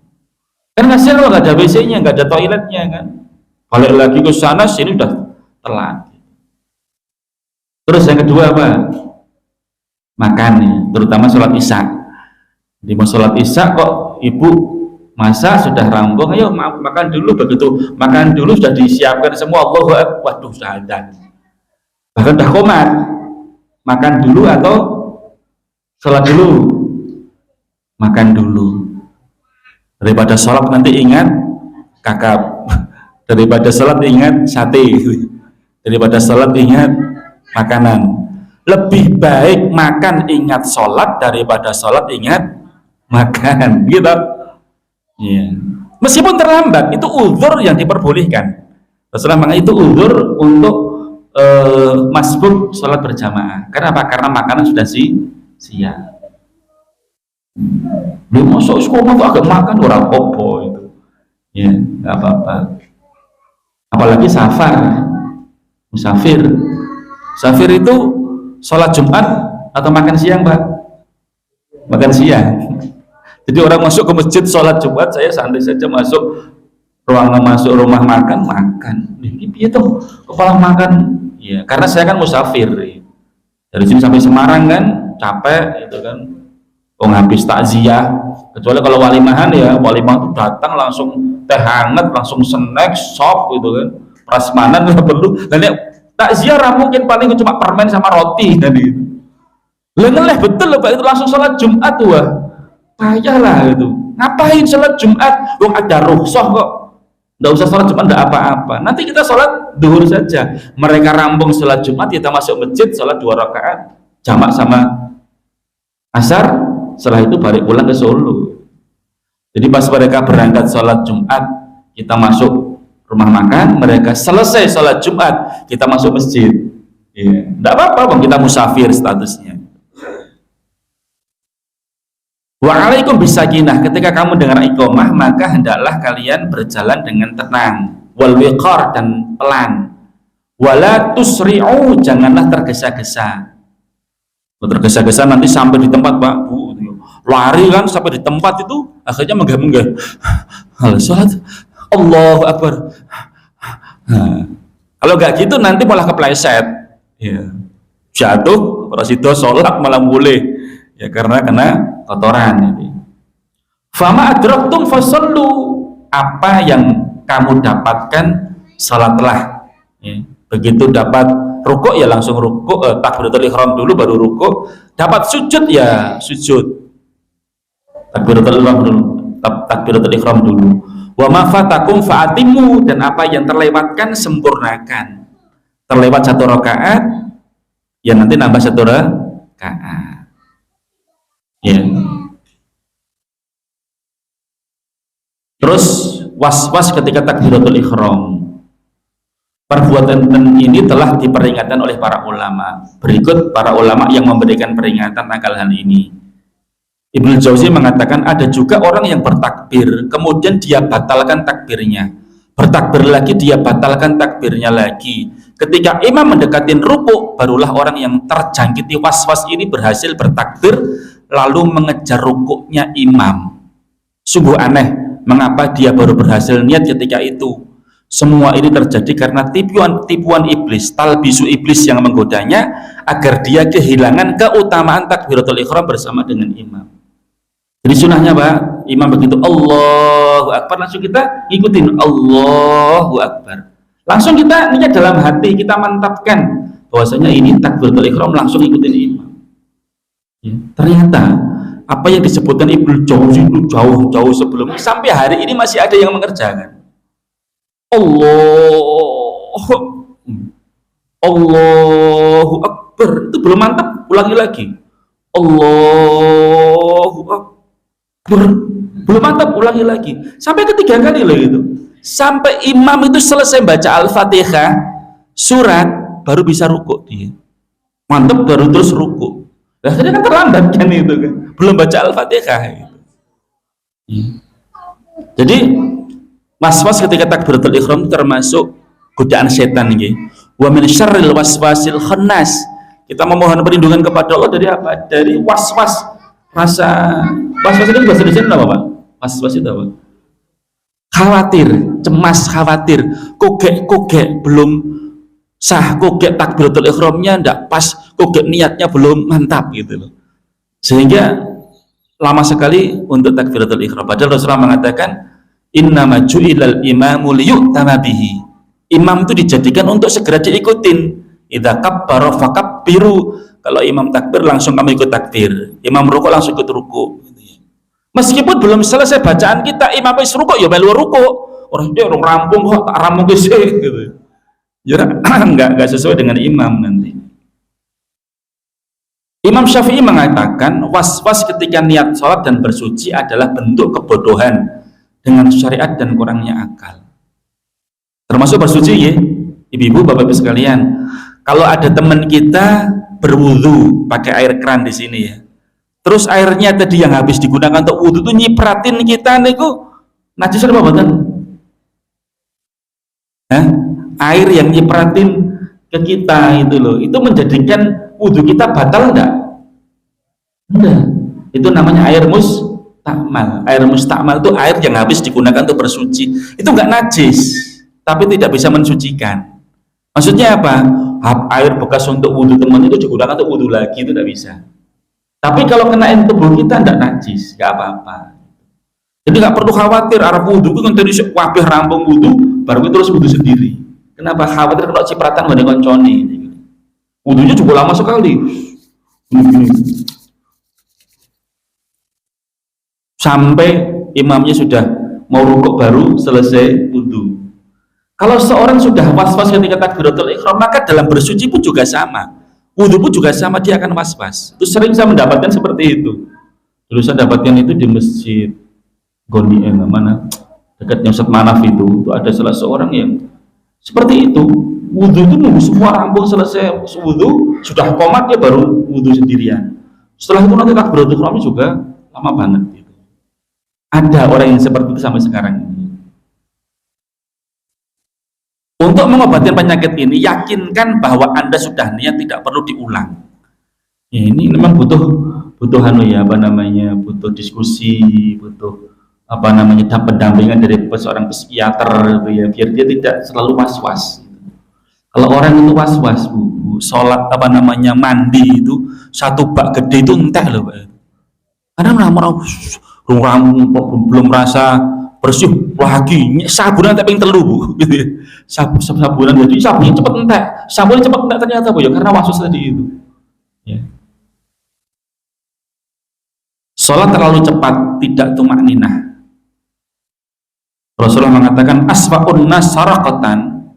A: Kan kasihan kalau nggak ada WC-nya, nggak ada toiletnya kan. Balik lagi ke sana, sini udah telat. Terus yang kedua apa? Makan nih, terutama sholat isya. Di mau sholat isya kok ibu masa sudah rampung, ayo makan dulu. Begitu makan dulu sudah disiapkan semua, Allahu Akbar, waduh sudah adzan. Bahkan dah qomat, makan dulu atau sholat dulu? Makan dulu. Daripada sholat nanti ingat kakap, daripada sholat ingat sate, daripada sholat ingat makanan. Lebih baik makan ingat sholat daripada sholat ingat makan, gitu. Ya. Meskipun terlambat, itu uzur yang diperbolehkan. Rasulullah itu uzur untuk masbuk sholat berjamaah. Kenapa? Karena makanan sudah siap. Belum masuk sekolah tuh agak makan orang opo itu, ya nggak apa-apa. Apalagi musafir itu sholat Jumat atau makan siang Pak? Makan siang. Jadi orang masuk ke masjid sholat Jumat, saya santai saja masuk rumah makan. Ini itu kepala makan. Ya, karena saya kan musafir. Dari sini sampai Semarang kan capek, itu kan. Habis takziah, kecuali kalau walimahan ya, walimah itu datang langsung teh hangat, langsung snack, sop gitu kan, prasmanan nggak perlu. Dan ya, takziah mungkin paling cuma permen sama roti tadi. Lengeleh betul loh Pak, itu langsung sholat Jumat tuh, payahlah itu. Ngapain sholat Jumat? Wong ada rukhsah kok. Nggak usah sholat Jumat, nggak apa-apa. Nanti kita sholat duhur saja. Mereka rampung sholat Jumat, kita masuk masjid sholat 2 rakaat, jamak sama asar. Setelah itu balik pulang ke Solo. Jadi pas mereka berangkat sholat Jumat, kita masuk rumah makan, mereka selesai sholat Jumat, kita masuk masjid. Ya, tidak apa-apa, kita musafir statusnya. Wa'alaikum bisakinah, ketika kamu dengar iqamah maka hendaklah kalian berjalan dengan tenang, wal wiqar, dan pelan, wala tusri'u, janganlah tergesa-gesa. Tergesa-gesa nanti sampai di tempat, Pak, Bu, lari kan sampai di tempat itu akhirnya menggah-menggah salat Allahu Akbar. Nah, kalau nggak gitu nanti malah kepleset, ya, jatuh, rasido sholat malah boleh, ya, karena kena kotoran. Jadi fama adraktum fasallu, apa yang kamu dapatkan salatlah, ya. Begitu dapat rukuk ya langsung rukuk, takbiratul ihram dulu baru rukuk, dapat sujud ya sujud, takbiratul ihram dulu. Wa ma fatakum fa'atimu, dan apa yang terlewatkan sempurnakan. Terlewat satu rakaat ya nanti nambah satu rakaat, ya. Terus was-was ketika takbiratul ihram, perbuatan ini telah diperingatkan oleh para ulama. Berikut para ulama yang memberikan peringatan akan hal ini. Ibnu Jauzi mengatakan ada juga orang yang bertakbir kemudian dia batalkan takbirnya, bertakbir lagi dia batalkan takbirnya lagi. Ketika imam mendekatin rukuk, barulah orang yang terjangkiti was-was ini berhasil bertakbir lalu mengejar rukuknya imam. Sungguh aneh, mengapa dia baru berhasil niat ketika itu? Semua ini terjadi karena tipuan iblis, talbisu iblis yang menggodanya agar dia kehilangan keutamaan takbiratul ihram bersama dengan imam. Jadi sunnahnya, Pak, imam begitu Allahu Akbar langsung kita ikutin Allahu Akbar. Langsung kita niat dalam hati, kita mantapkan bahwasanya ini takbiratul ihram, langsung ikutin imam. Ya, ternyata apa yang disebutkan Ibnu Jauzi itu jauh-jauh sebelumnya, sampai hari ini masih ada yang mengerjakan. Allahu Akbar, itu belum mantap, ulangi lagi. Allahu Akbar, belum mantap, ulangi lagi. Sampai ketiga kali loh itu. Sampai imam itu selesai baca Al-Fatihah surat baru bisa rukuk dia. Mantap, baru terus rukuk. Akhirnya kan terlambat kan itu kan. Belum baca Al-Fatihah gitu. Ya. Jadi was-was ketika takbiratul ihram termasuk godaan setan nggih. Wa min syarril waswasil khannas. Kita memohon perlindungan kepada Allah dari apa? Dari was-was, rasa was-was itu bahasa Indonesia apa, Pak? Was-was itu apa? Khawatir, cemas, khawatir, kogek belum sah, kogek takbiratul ihramnya ndak pas, kogek niatnya belum mantap gitu loh. Sehingga lama sekali untuk takbiratul ihram. Padahal Rasulullah mengatakan innama ju'ilal imamu liyu'tama bihi. Imam itu dijadikan untuk segera diikutin. Idza kabbara fakabbiru. Kalau imam takbir langsung kamu ikut takbir. Imam rukuk langsung ikut rukuk. Meskipun belum selesai bacaan kita, imam wis rukuk ya melu rukuk. Orang dia orang rampung kok tak rampung ke gitu. Ya enggak sesuai dengan imam nanti. Imam Syafi'i mengatakan was-was ketika niat sholat dan bersuci adalah bentuk kebodohan dengan syariat dan kurangnya akal. Termasuk bersuci ya, ibu-ibu, bapak-ibu sekalian. Kalau ada teman kita berwudu pakai air keran di sini ya, terus airnya tadi yang habis digunakan untuk wudu itu nyipratin kita niku najis apa bukan? Air yang nyipratin ke kita itu loh, itu menjadikan wudu kita batal enggak? Enggak. Itu namanya air mustakmal. Air mustakmal itu air yang habis digunakan untuk bersuci. Itu enggak najis, tapi tidak bisa mensucikan. Maksudnya apa? Air bekas untuk wudhu teman itu digunakan untuk wudhu lagi, itu tidak bisa. Tapi kalau kenain tubuh kita tidak najis, nggak apa-apa. Jadi nggak perlu khawatir arah wudhu itu kan dari wabih rampung wudhu baru terus wudhu sendiri. Kenapa khawatir kalau cipratan gak dikonconi? Wudhunya juga lama sekali. Sampai imamnya sudah mau rukuk baru selesai wudhu. Kalau seorang sudah was-was ketika takbiratul ihram, maka dalam bersuci pun juga sama, wudhu pun juga sama, dia akan was-was. Itu sering saya mendapatkan seperti itu. Dulu saya dapatkan itu di masjid Gondien mana, dekatnya Ustaz Manaf itu ada salah seorang yang seperti itu, wudhu itu nunggu semua rampung selesai wudhu, sudah komat dia baru wudhu sendirian. Setelah itu nanti takbiratul ihram juga lama banget gitu. Ada orang yang seperti itu sampai sekarang ini. Untuk mengobati penyakit ini, yakinkan bahwa Anda sudah niat, tidak perlu diulang. Ya, ini memang butuh butuh diskusi, butuh pendampingan dari seorang psikiater gitu ya, biar dia tidak selalu was-was. Kalau orang itu was-was, sholat mandi itu satu bak gede itu entah loh, Pak. Karena belum merasa bersih lagi, sabunan tapi yang telu, Bu, gitu ya. Sabunan jadi sabunnya cepat entek, sabunnya cepat entek ternyata, Bu, ya karena was-was tadi itu. Ya. Sholat terlalu cepat tidak tumakninah. Rasulullah mengatakan asfa'un nas sarakatan,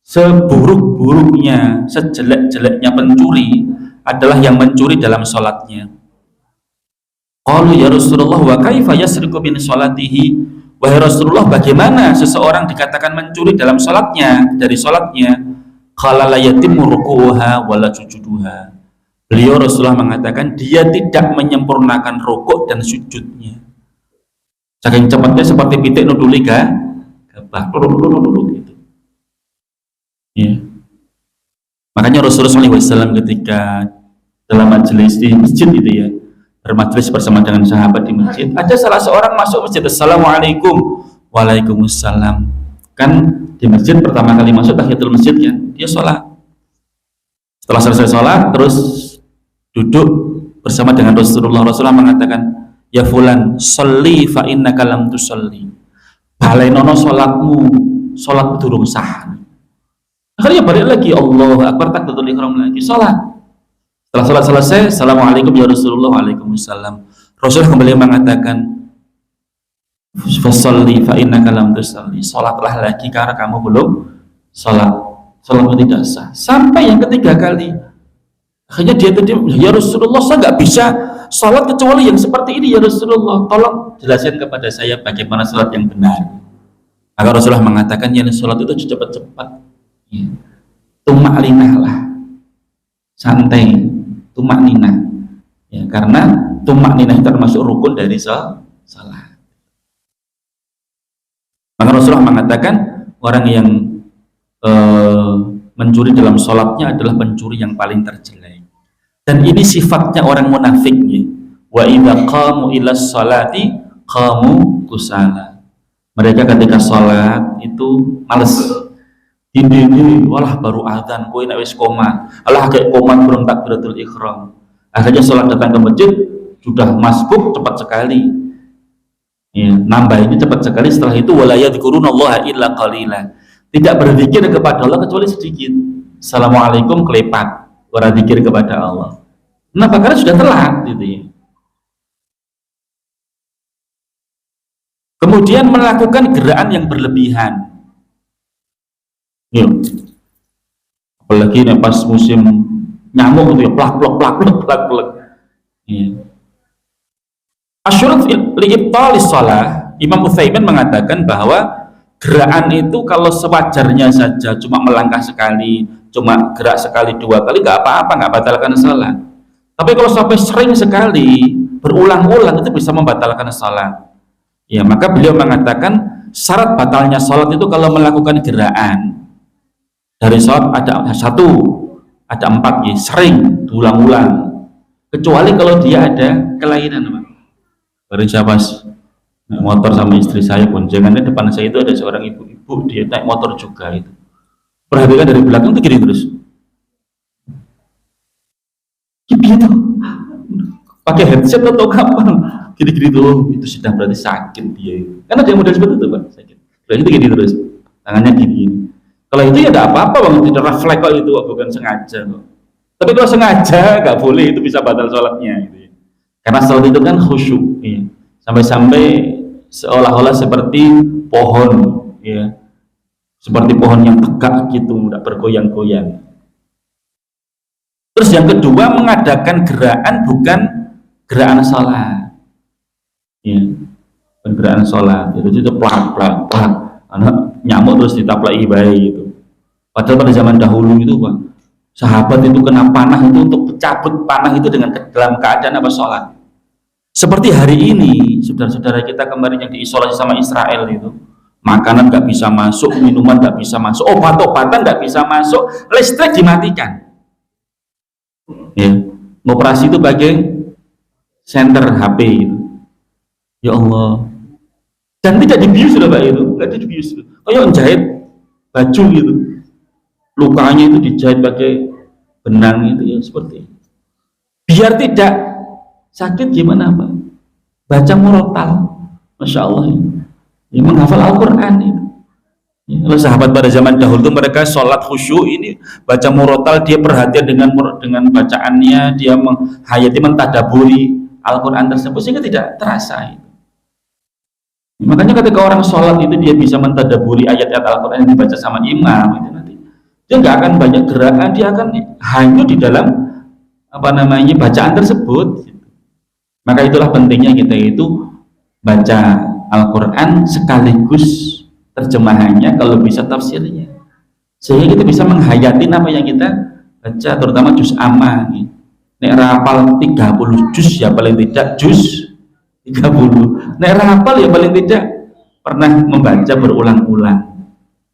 A: seburuk-buruknya, sejelek-jeleknya pencuri adalah yang mencuri dalam sholatnya. Qalu ya Rasulullah wa kaifa yasriqu min sholatihi. Wahai Rasulullah, bagaimana seseorang dikatakan mencuri dalam sholatnya, dari sholatnya? Qala la yatimmu ruku'uha wa la sujuduha. Beliau Rasulullah mengatakan dia tidak menyempurnakan rukuk dan sujudnya. Saking cepatnya seperti pitik nuduli gabah gitu. Ya. Makanya Rasulullah SAW ketika dalam majelis di masjid gitu ya, bermajelis bersama dengan sahabat di masjid, ada salah seorang masuk masjid, assalamualaikum, waalaikumsalam. Kan di masjid pertama kali masuk tahiyatul masjid kan, dia sholat. Setelah selesai sholat terus duduk bersama dengan Rasulullah. Rasulullah mengatakan, ya fulan, sholli fa innaka lam tusolli. Balainono sholatmu, sholat durung sah. Akhirnya balik lagi, Allahu Akbar, takbiratul ihram lagi, sholat. Setelah sholat selesai, assalamualaikum ya Rasulullah, waalaikumsalam. Rasulullah kembali mengatakan, fasholli fa innaka lam tusolli. Sholatlah lagi karena kamu belum sholat. Sholatmu tidak sah. Sampai yang ketiga kali. Akhirnya dia tadi, ya Rasulullah, saya nggak bisa sholat kecuali yang seperti ini ya Rasulullah, tolong jelaskan kepada saya bagaimana sholat yang benar. Maka Rasulullah mengatakan, ya sholat itu cepat-cepat, ya. Tumakninah lah, santai, tumakninah, ya, karena tumakninah itu termasuk rukun dari sholat. Maka Rasulullah mengatakan orang yang mencuri dalam sholatnya adalah pencuri yang paling terjelek. Dan ini sifatnya orang munafik ya. Wa idza qamu ila sholati qamu kusala. Mereka ketika sholat itu males. Ini walah baru adzan kowe nek wis koma. Alah kayak koma belum takbiratul ihram. Akhirnya sholat datang ke masjid sudah masbuk cepat sekali. Ya, nambah ini cepat sekali. Setelah itu wala yadhkurunallaha illa qalila. Tidak berzikir kepada Allah kecuali sedikit. Assalamualaikum kelepat. Orang zikir kepada Allah. Kenapa? Karena sudah telat gitu ya. Kemudian melakukan gerakan yang berlebihan. Yuk. Apalagi nih pas musim nyamuk gitu ya, plak. Ya. Asyurut li'ibtalis shalah, Imam Utsaimin mengatakan bahwa gerakan itu kalau sewajarnya saja, cuma melangkah sekali, cuma gerak sekali, dua kali, nggak apa-apa, nggak batalkan salat. Tapi kalau sampai sering sekali, berulang-ulang, itu bisa membatalkan salat. Ya, maka beliau mengatakan syarat batalnya salat itu kalau melakukan gerakan dari salat ada satu, ada empat, ya, sering, ulang-ulang. Kecuali kalau dia ada kelainan, Pak. Baru saya pas naik motor sama istri saya, boncengannya depan saya itu ada seorang ibu-ibu, dia naik motor juga itu. Perhatikan dari belakang tuh gini terus. Gitu. Pakai headset atau kapan? Gini-gini tuh, itu sudah berarti sakit dia. Karena dia model seperti itu, Pak, sakit. Kalau itu gini terus, tangannya gini. Kalau itu ya tidak apa-apa, Bang, tidak refleks kok itu, bukan sengaja kok. Tapi kalau sengaja nggak boleh, itu bisa batal sholatnya. Gitu ya. Karena sholat itu kan khusyuk, ya. Sampai-sampai seolah-olah seperti pohon, ya, seperti pohon yang tegak gitu, tidak bergoyang-goyang. Terus yang kedua, mengadakan gerakan bukan gerakan salat, ya. gerakan sholat itu plak plak plak, anak nyamuk terus ditaplaki bayi gitu. Padahal pada zaman dahulu itu Pak, sahabat itu kena panah itu untuk cabut panah itu dengan dalam keadaan apa? Sholat. Seperti hari ini saudara-saudara kita kemarin yang diisolasi sama Israel itu, makanan nggak bisa masuk, minuman nggak bisa masuk, obat-obatan nggak bisa masuk, listrik dimatikan. Ya, operasi itu pakai senter HP itu. Ya Allah, dan tidak dibius loh Pak, itu nggak dibius, kayak menjahit baju gitu, lukanya itu dijahit pakai benang itu ya, seperti itu. Biar tidak sakit gimana Pak? Baca murotal, masya Allah, ya, menghafal Al-Quran itu. Ya, kalau sahabat pada zaman dahulu itu mereka sholat khusyuk ini, baca murotal, dia perhatian dengan bacaannya, dia menghayati, mentadaburi Al-Quran tersebut sehingga tidak terasa itu. Makanya ketika orang sholat itu dia bisa mentadaburi ayat-ayat Al-Quran yang dibaca sama imam itu, nanti dia nggak akan banyak gerakan, dia akan hanyut di dalam bacaan tersebut. Maka itulah pentingnya kita itu baca Al-Quran sekaligus terjemahannya, kalau bisa tafsirnya, sehingga kita bisa menghayati apa yang kita baca, terutama juz amma. Nek rapal 30 juz ya paling tidak juz 30. Nek rapal ya paling tidak pernah membaca berulang-ulang,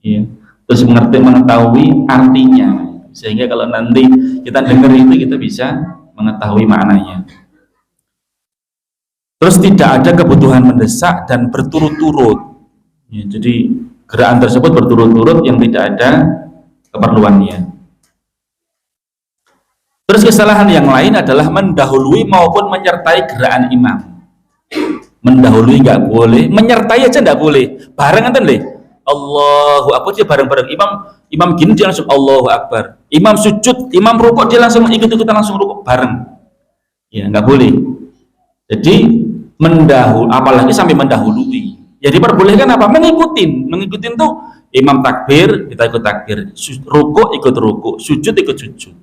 A: ya. Terus mengetahui artinya, sehingga kalau nanti kita dengar itu kita bisa mengetahui maknanya. Terus tidak ada kebutuhan mendesak dan berturut-turut, ya, jadi gerakan tersebut berturut-turut yang tidak ada keperluannya. Terus kesalahan yang lain adalah mendahului maupun menyertai gerakan imam. Mendahului nggak boleh, menyertai aja nggak boleh. Bareng enten leh, Allahu Akbar, dia bareng-bareng imam gini dia langsung Allahu Akbar. Imam sujud, imam rukuk dia langsung ikut-ikutan langsung rukuk bareng. Ya nggak boleh. Jadi apalagi sampai mendahului. Ya diperbolehkan apa? Mengikutin tuh imam takbir, kita ikut takbir, rukuk ikut rukuk, sujud ikut sujud.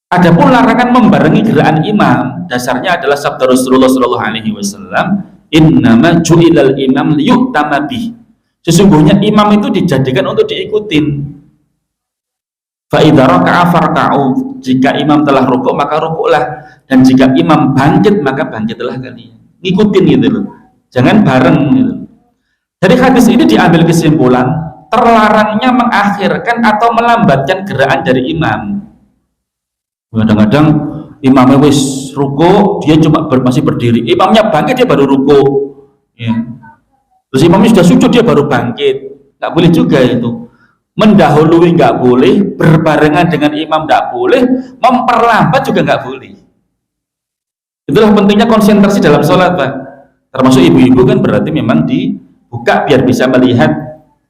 A: Adapun larangan membarengi gerakan imam, dasarnya adalah sabda Rasulullah Shallallahu Alaihi Wasallam, innama ju'ilal imam liyu'tama bih. Sesungguhnya imam itu dijadikan untuk diikutin. Fa idza raka'a farka'u, jika imam telah rukuk maka rukuklah, dan jika imam bangkit maka bangkitlah kalian. Ngikutin gitu loh, jangan bareng gitu. Dari hadis ini diambil kesimpulan terlarangnya mengakhirkan atau melambatkan gerakan dari imam. Kadang-kadang imamnya wis ruko, dia cuma masih berdiri, imamnya bangkit dia baru ruko, ya. Terus imamnya sudah sujud dia baru bangkit, nggak boleh juga itu. Mendahului nggak boleh, berbarengan dengan imam nggak boleh, memperlambat juga nggak boleh. Itulah pentingnya konsentrasi dalam sholat Pak. Termasuk ibu-ibu kan berarti memang dibuka biar bisa melihat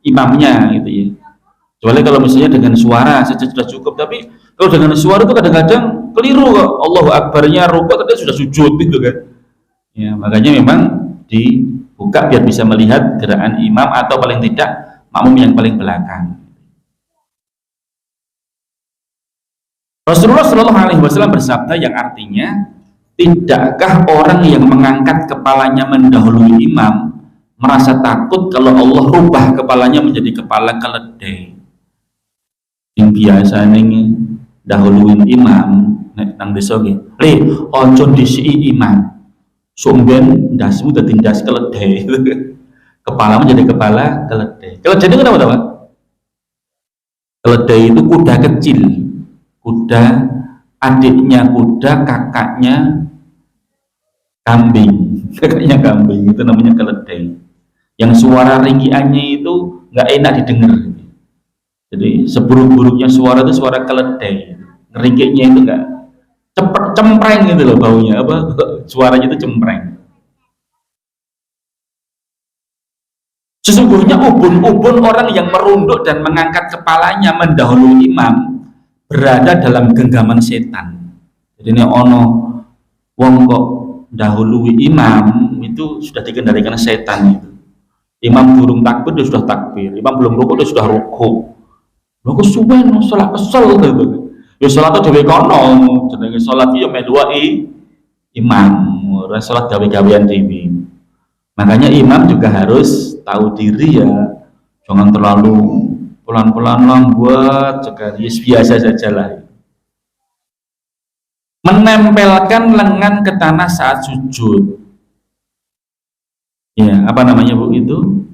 A: imamnya gitu ya. Kecuali kalau misalnya dengan suara saja sudah cukup, tapi kalau dengan suara itu kadang-kadang keliru kok. Allahu Akbarnya rukuk tadi sudah sujud gitu kan. Ya, makanya memang dibuka biar bisa melihat gerakan imam atau paling tidak makmum yang paling belakang. Rasulullah Shallallahu Alaihi Wasallam bersabda yang artinya, tidakkah orang yang mengangkat kepalanya mendahului imam merasa takut kalau Allah rubah kepalanya menjadi kepala keledai? Yang biasa nih dahuluin imam nang desa nggih. Le ojo disiki imam. Sumben ndasmu dadi ndas keledai. Kepala menjadi kepala keledai. Keledai itu kenapa, Pak? Keledai itu kuda kecil. Kuda adiknya kuda, kakaknya kambing. Kakaknya kambing itu namanya keledai. Yang suara ringkiannya itu nggak enak didengar. Jadi seburuk-buruknya suara itu suara keledai, ngeringkiknya itu enggak cepet, cempreng gitu loh baunya, apa suaranya itu cempreng. Sesungguhnya ubun-ubun orang yang merunduk dan mengangkat kepalanya mendahului imam berada dalam genggaman setan. Jadi ini ono wong kok dahului imam itu sudah dikendalikan setan itu. Imam burung takbir dia sudah takbir, imam belum rukuk dia sudah rukuk. Lho kok suwen salat kesel gitu. Ya salat dhewe kono, jenenge salat iki ya meluwaki imam, ora salat gawe-gawean dhewe. Makanya imam juga harus tahu diri ya, jangan terlalu pelan-pelan lambat sekali, biasa saja lah. Menempelkan lengan ke tanah saat sujud. Ya, apa namanya Bu itu?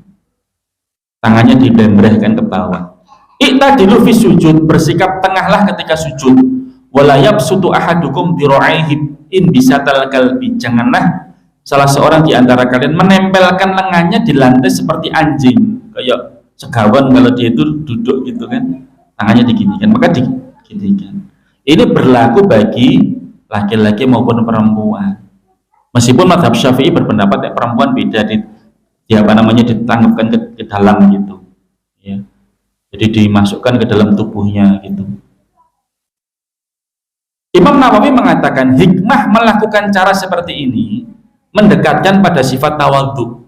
A: Tangannya dibembrehkan ke bawah. Iktadilu fi sujud, bersikap tengahlah ketika sujud. Walayab sutu ahadukum dira'aihi in bisatal kalbi. Janganlah salah seorang di antara kalian menempelkan lengannya di lantai seperti anjing, kayak segawan kalau dia itu duduk gitu kan, tangannya diginikan, maka diginikan. Ini berlaku bagi laki-laki maupun perempuan. Meskipun mazhab Syafi'i berpendapat ya, perempuan beda di apa namanya ditanggapkan ke dalam gitu ya, jadi dimasukkan ke dalam tubuhnya gitu. Imam Nawawi mengatakan hikmah melakukan cara seperti ini mendekatkan pada sifat tawadhu.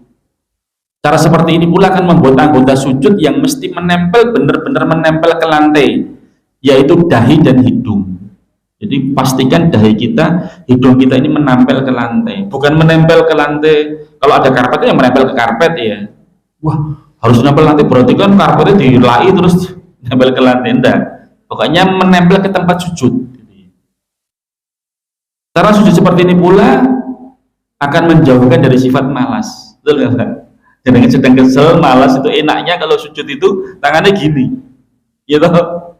A: Cara seperti ini pula akan membuat anggota sujud yang mesti menempel, benar-benar menempel ke lantai, yaitu dahi dan hidung. Jadi pastikan dahi kita, hidung kita ini menempel ke lantai, bukan menempel ke lantai. Kalau ada karpetnya yang menempel ke karpet ya, wah harus nempel lantai, berarti kan karpetnya dilai terus nempel ke lantai. Enggak, pokoknya menempel ke tempat sujud. Cara sujud seperti ini pula akan menjauhkan dari sifat malas. Betul nggak Pak? Jangan sedang kesel, malas, itu enaknya kalau sujud itu tangannya gini, ya toh.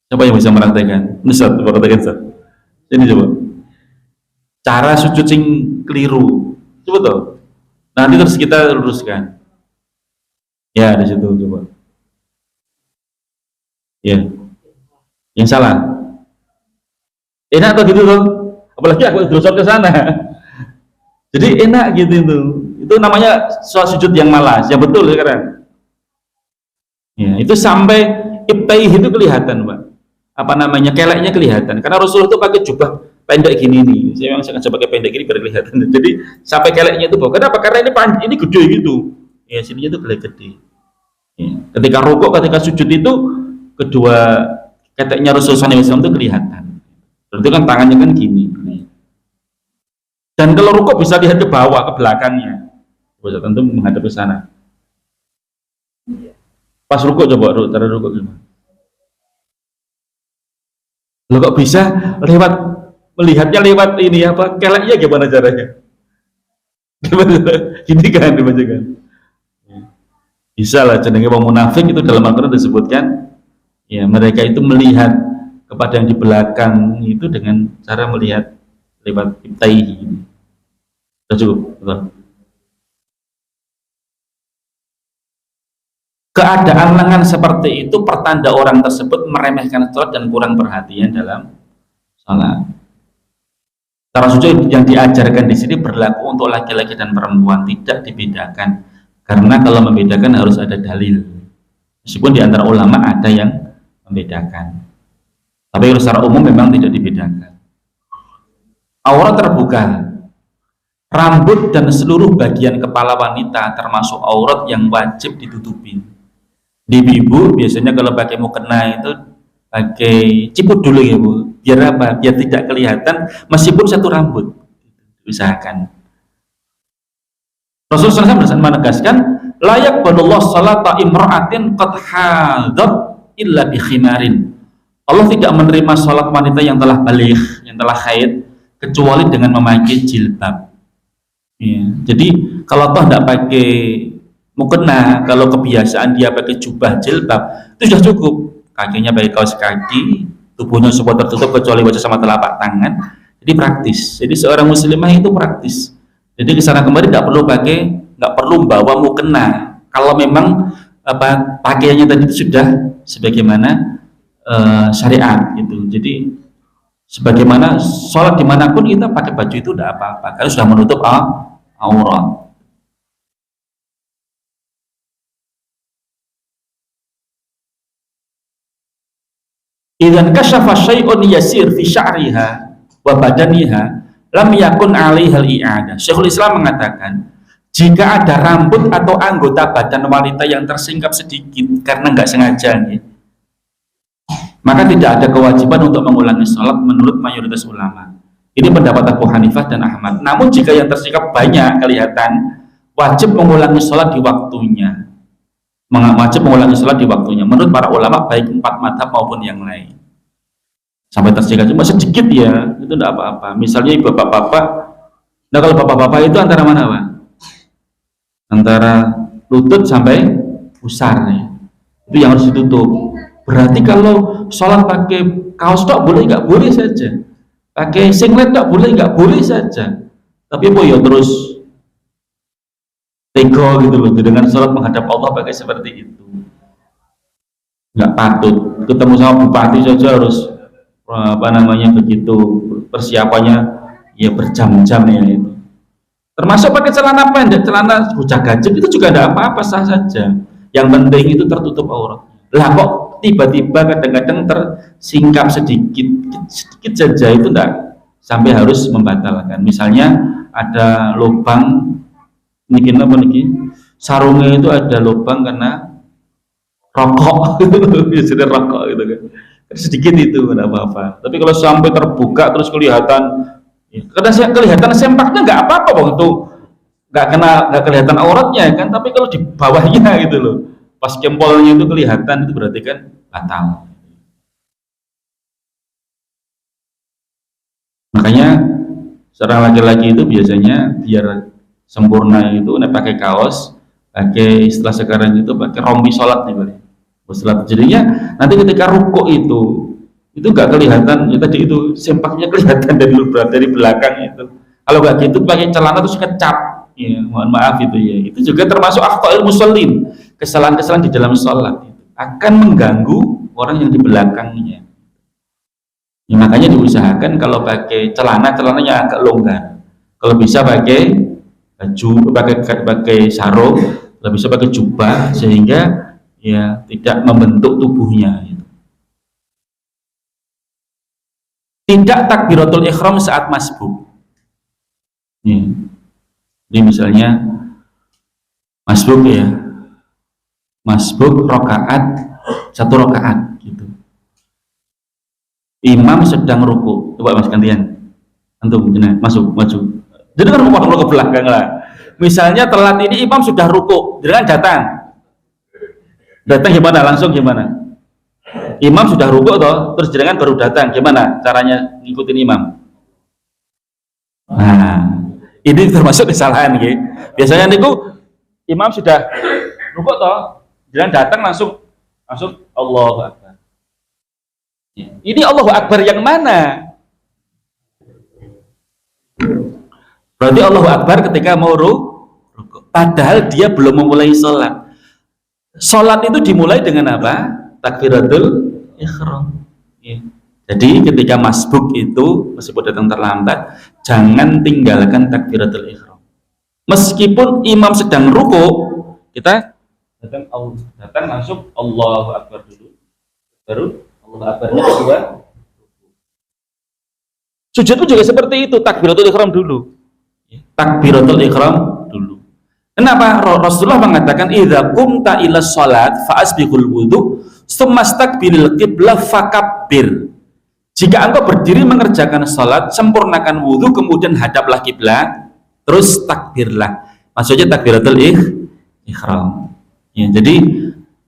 A: Siapa yang bisa meraktekan? Ustaz, meraktekan Ustaz. Ini coba. Cara sujud sing keliru. Coba toh. Nanti terus kita luruskan. Ya, di situ coba. Ya. Yang salah. Enak atau gitu toh? Apalagi aku terus ke sana. Jadi enak gitu itu namanya sujud yang malas, ya betul sekarang. Ya, itu sampai ibtaih itu kelihatan, Pak. Apa namanya, keleknya kelihatan. Karena Rasulullah itu pakai jubah pendek gini nih. Saya memang sengaja pakai pendek gini biar kelihatan. Jadi sampai keleknya itu bawah. Kenapa? Karena ini gede gitu. Ya sininya itu gede. Ya. Ketika rukuk, ketika sujud itu kedua keteknya Rasulullah SAW itu kelihatan. Berarti kan tangannya kan gini. Dan kalau rukuk bisa lihat ke bawah, ke belakangnya. Bisa tentu menghadap ke sana. Pas rukuk coba, cara rukuk gimana? Lo kok bisa lewat, melihatnya lewat ini apa, keleknya gimana caranya? Gini kan dibacakan. Bisa lah, jenenge wong munafik itu dalam Al-Quran disebutkan, ya mereka itu melihat kepada yang di belakang itu dengan cara melihat lewat ibtaihi. Sudah cukup, betul. Keadaan lengan seperti itu pertanda orang tersebut meremehkan sholat dan kurang perhatian dalam sholat. Cara sujud yang diajarkan di sini berlaku untuk laki-laki dan perempuan, tidak dibedakan. Karena kalau membedakan harus ada dalil. Meskipun di antara ulama ada yang membedakan, tapi secara umum memang tidak dibedakan. Aurat terbuka, rambut dan seluruh bagian kepala wanita termasuk aurat yang wajib ditutupin. Di ibu biasanya kalau pakai mukena itu pakai ciput dulu ya Bu, biar apa? Biar tidak kelihatan meskipun satu rambut, usahakan. Rasulullah SAW menegaskan, layak badullah salata imra'atin qad hadat illa bi khimarin. Allah tidak menerima salat wanita yang telah baligh, yang telah haid, kecuali dengan memakai jilbab. Ya, jadi kalau toh tidak pakai mukena, kalau kebiasaan dia pakai jubah jilbab, itu sudah cukup. Kakinya pakai kaos kaki, tubuhnya semua tertutup kecuali wajah sama telapak tangan. Jadi praktis. Jadi seorang muslimah itu praktis. Jadi kesana kemari tidak perlu pakai, nggak perlu membawa mukena. Kalau memang apa pakaiannya tadi itu sudah sebagaimana syariat gitu. Jadi sebagaimana sholat dimanapun kita pakai baju itu tidak apa-apa, karena sudah menutup aurat. Idzan kashafa syai'un yasir fi sya'riha wa badaniha lam yakun 'alaihal i'adah. Syekhul Islam mengatakan, jika ada rambut atau anggota badan wanita yang tersingkap sedikit karena nggak sengaja, maka tidak ada kewajiban untuk mengulangi sholat menurut mayoritas ulama. Ini pendapat Abu Hanifah dan Ahmad. Namun jika yang tersikap banyak kelihatan, wajib mengulangi sholat di waktunya. Wajib mengulangi sholat di waktunya. Menurut para ulama baik 4 mazhab maupun yang lain. Sampai tersikap cuma sedikit ya, itu tidak apa-apa. Misalnya bapak-bapak, nah kalau bapak-bapak itu antara mana Pak? Antara lutut sampai pusar ya. Itu yang harus ditutup. Berarti kalau sholat pakai kaos tok boleh nggak? Boleh saja. Pakai singlet tak boleh nggak? Boleh saja. Tapi ya terus tego gitu loh dengan sholat menghadap Allah pakai seperti itu, nggak patut. Ketemu sama bupati saja harus begitu persiapannya ya berjam-jam ya itu. Termasuk pakai celana pendek, celana bocah gajah itu juga tidak apa-apa, sah saja. Yang penting itu tertutup aurat. Lah kok tiba-tiba kadang-kadang tersingkap sedikit saja itu enggak sampai harus membatalkan. Misalnya ada lubang niki apa niki sarungnya itu ada lubang karena rokok biasanya rokok gitu kan, sedikit itu enggak apa-apa. Tapi kalau sampai terbuka terus kelihatan kelihatan sempaknya nggak apa-apa bang, itu nggak kelihatan auratnya kan. Tapi kalau di bawahnya gitu loh, pas kempolnya itu kelihatan, itu berarti kan batal. Makanya seorang laki-laki itu biasanya biar sempurna itu pakai kaos, pakai istilah sekarang itu pakai rompi sholat nih boleh. Jadinya nanti ketika rukuk itu nggak kelihatan ya tadi itu sempaknya kelihatan dari belakang itu. Kalau nggak gitu pakai celana terus kecap ya, mohon maaf itu ya, itu juga termasuk akhta'il musallin, kesalahan-kesalahan di dalam sholat itu akan mengganggu orang yang di belakangnya ya. Makanya diusahakan kalau pakai celananya agak longgar, kalau bisa pakai baju, pakai sarung, kalau bisa pakai jubah sehingga ya tidak membentuk tubuhnya gitu. Tidak takbiratul ihram saat masbuk. Ini misalnya masbuk ya, masbuk rokaat, 1 rokaat gitu. Imam sedang ruku, coba mas gantian, antum masuk maju. Jadi kan waktu ke belakang lah. Misalnya telat ini imam sudah ruku, jangan datang gimana? Langsung gimana? Imam sudah rukuk toh, terus jenengan baru datang, gimana caranya ngikutin imam? Nah, ini termasuk kesalahan gitu. Biasanya niku imam sudah rukuk toh, jenengan datang langsung Allahu Akbar. Ini Allahu Akbar yang mana? Berarti Allahu Akbar ketika mau rukuk, padahal dia belum memulai sholat. Sholat itu dimulai dengan apa? Takbiratul ihram ya. Jadi ketika masbuk itu meskipun datang terlambat, jangan tinggalkan takbiratul ihram. Meskipun imam sedang ruku, kita datang langsung Allahu Akbar dulu, baru Allahu Akbarnya kedua. Sujud pun juga seperti itu, takbiratul ihram dulu. Takbiratul ihram dulu. Kenapa? Rasulullah mengatakan idza qumta ila shalat fa asbiqul wudu summastakbilil qiblah fakabbir. Jika engkau berdiri mengerjakan salat, sempurnakan wudu, kemudian hadaplah kiblat, terus takbirlah. Maksudnya takbiratul ihram. Ya, jadi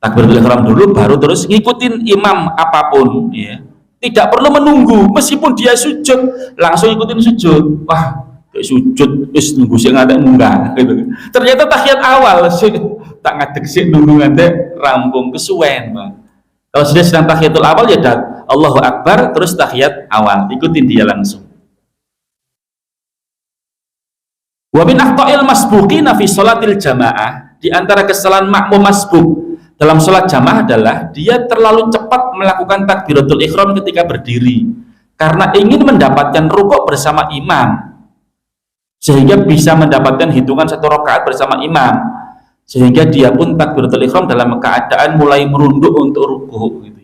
A: takbiratul ihram dulu, baru terus ngikutin imam apapun. Ya. Tidak perlu menunggu, meskipun dia sujud, langsung ikutin sujud. Wah, sujud, nunggu sih nggak ada enggak. Gitu. Ternyata tahiyat awal sih, tak ngadeg sih nunggu ngadeg rampung kesuwen, bang. Kalau sudah sedang tahiyatul awal ya Allahu Akbar terus tahiyat awal, ikutin dia langsung. Wa min akhta'il masbuqina fi sholatil jamaah, di antara kesalahan makmum masbuk dalam sholat jamaah adalah dia terlalu cepat melakukan takbiratul ihram ketika berdiri karena ingin mendapatkan rukuk bersama imam sehingga bisa mendapatkan hitungan 1 rakaat bersama imam, sehingga dia pun takbiratul ihram dalam keadaan mulai merunduk untuk rukuk gitu.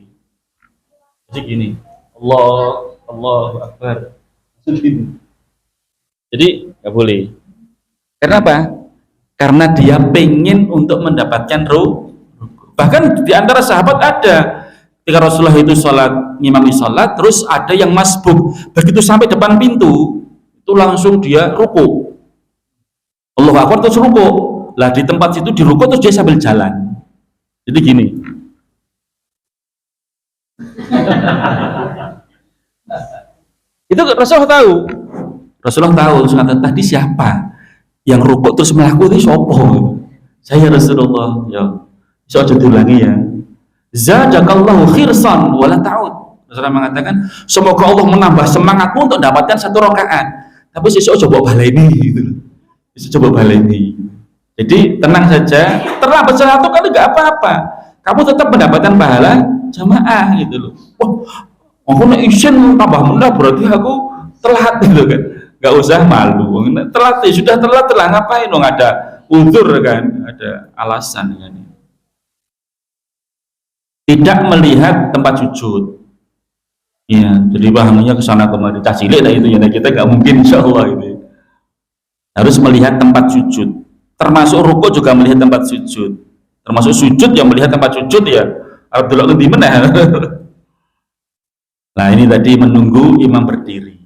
A: Jadi gini, Allahu Akbar. Jadi nggak boleh. Kenapa? Karena dia pengen untuk mendapatkan rukuk. Bahkan di antara sahabat ada ketika Rasulullah itu sholat, ngimami sholat, terus ada yang masbuk, begitu sampai depan pintu itu langsung dia ruku, Allahu Akbar, terus ruku. Lah di tempat situ di ruku terus dia sambil jalan, jadi gini. Itu Rasulullah tahu tadi siapa yang rukuk terus melakukan itu sopo. Saya Rasulullah, ya bisa aja diulangi ya. Zadakallahu khirsan wala ta'ud. Rasulullah mengatakan semoga Allah menambah semangatmu untuk dapatkan 1 rakaat, tapi sesuk coba baleni gitu. Sesuk coba baleni. Jadi tenang saja, terlambat 1 kali enggak apa-apa. Kamu tetap mendapatkan pahala jamaah gitu loh. Wah, aku nek isin tambah mendah berarti aku telat gitu kan. Enggak usah malu. Telat ya sudah telat ngapain dong, ada uzur kan, ada alasan kan. Tidak melihat tempat sujud. Ya, jadi pahamnya ke sana kemari. Cah cilik lah itu ya, kita nggak mungkin insyaallah itu. Harus melihat tempat sujud. Termasuk rukuk juga melihat tempat sujud. Termasuk sujud yang melihat tempat sujud ya. Abdullah di mana? Nah, ini tadi menunggu imam berdiri.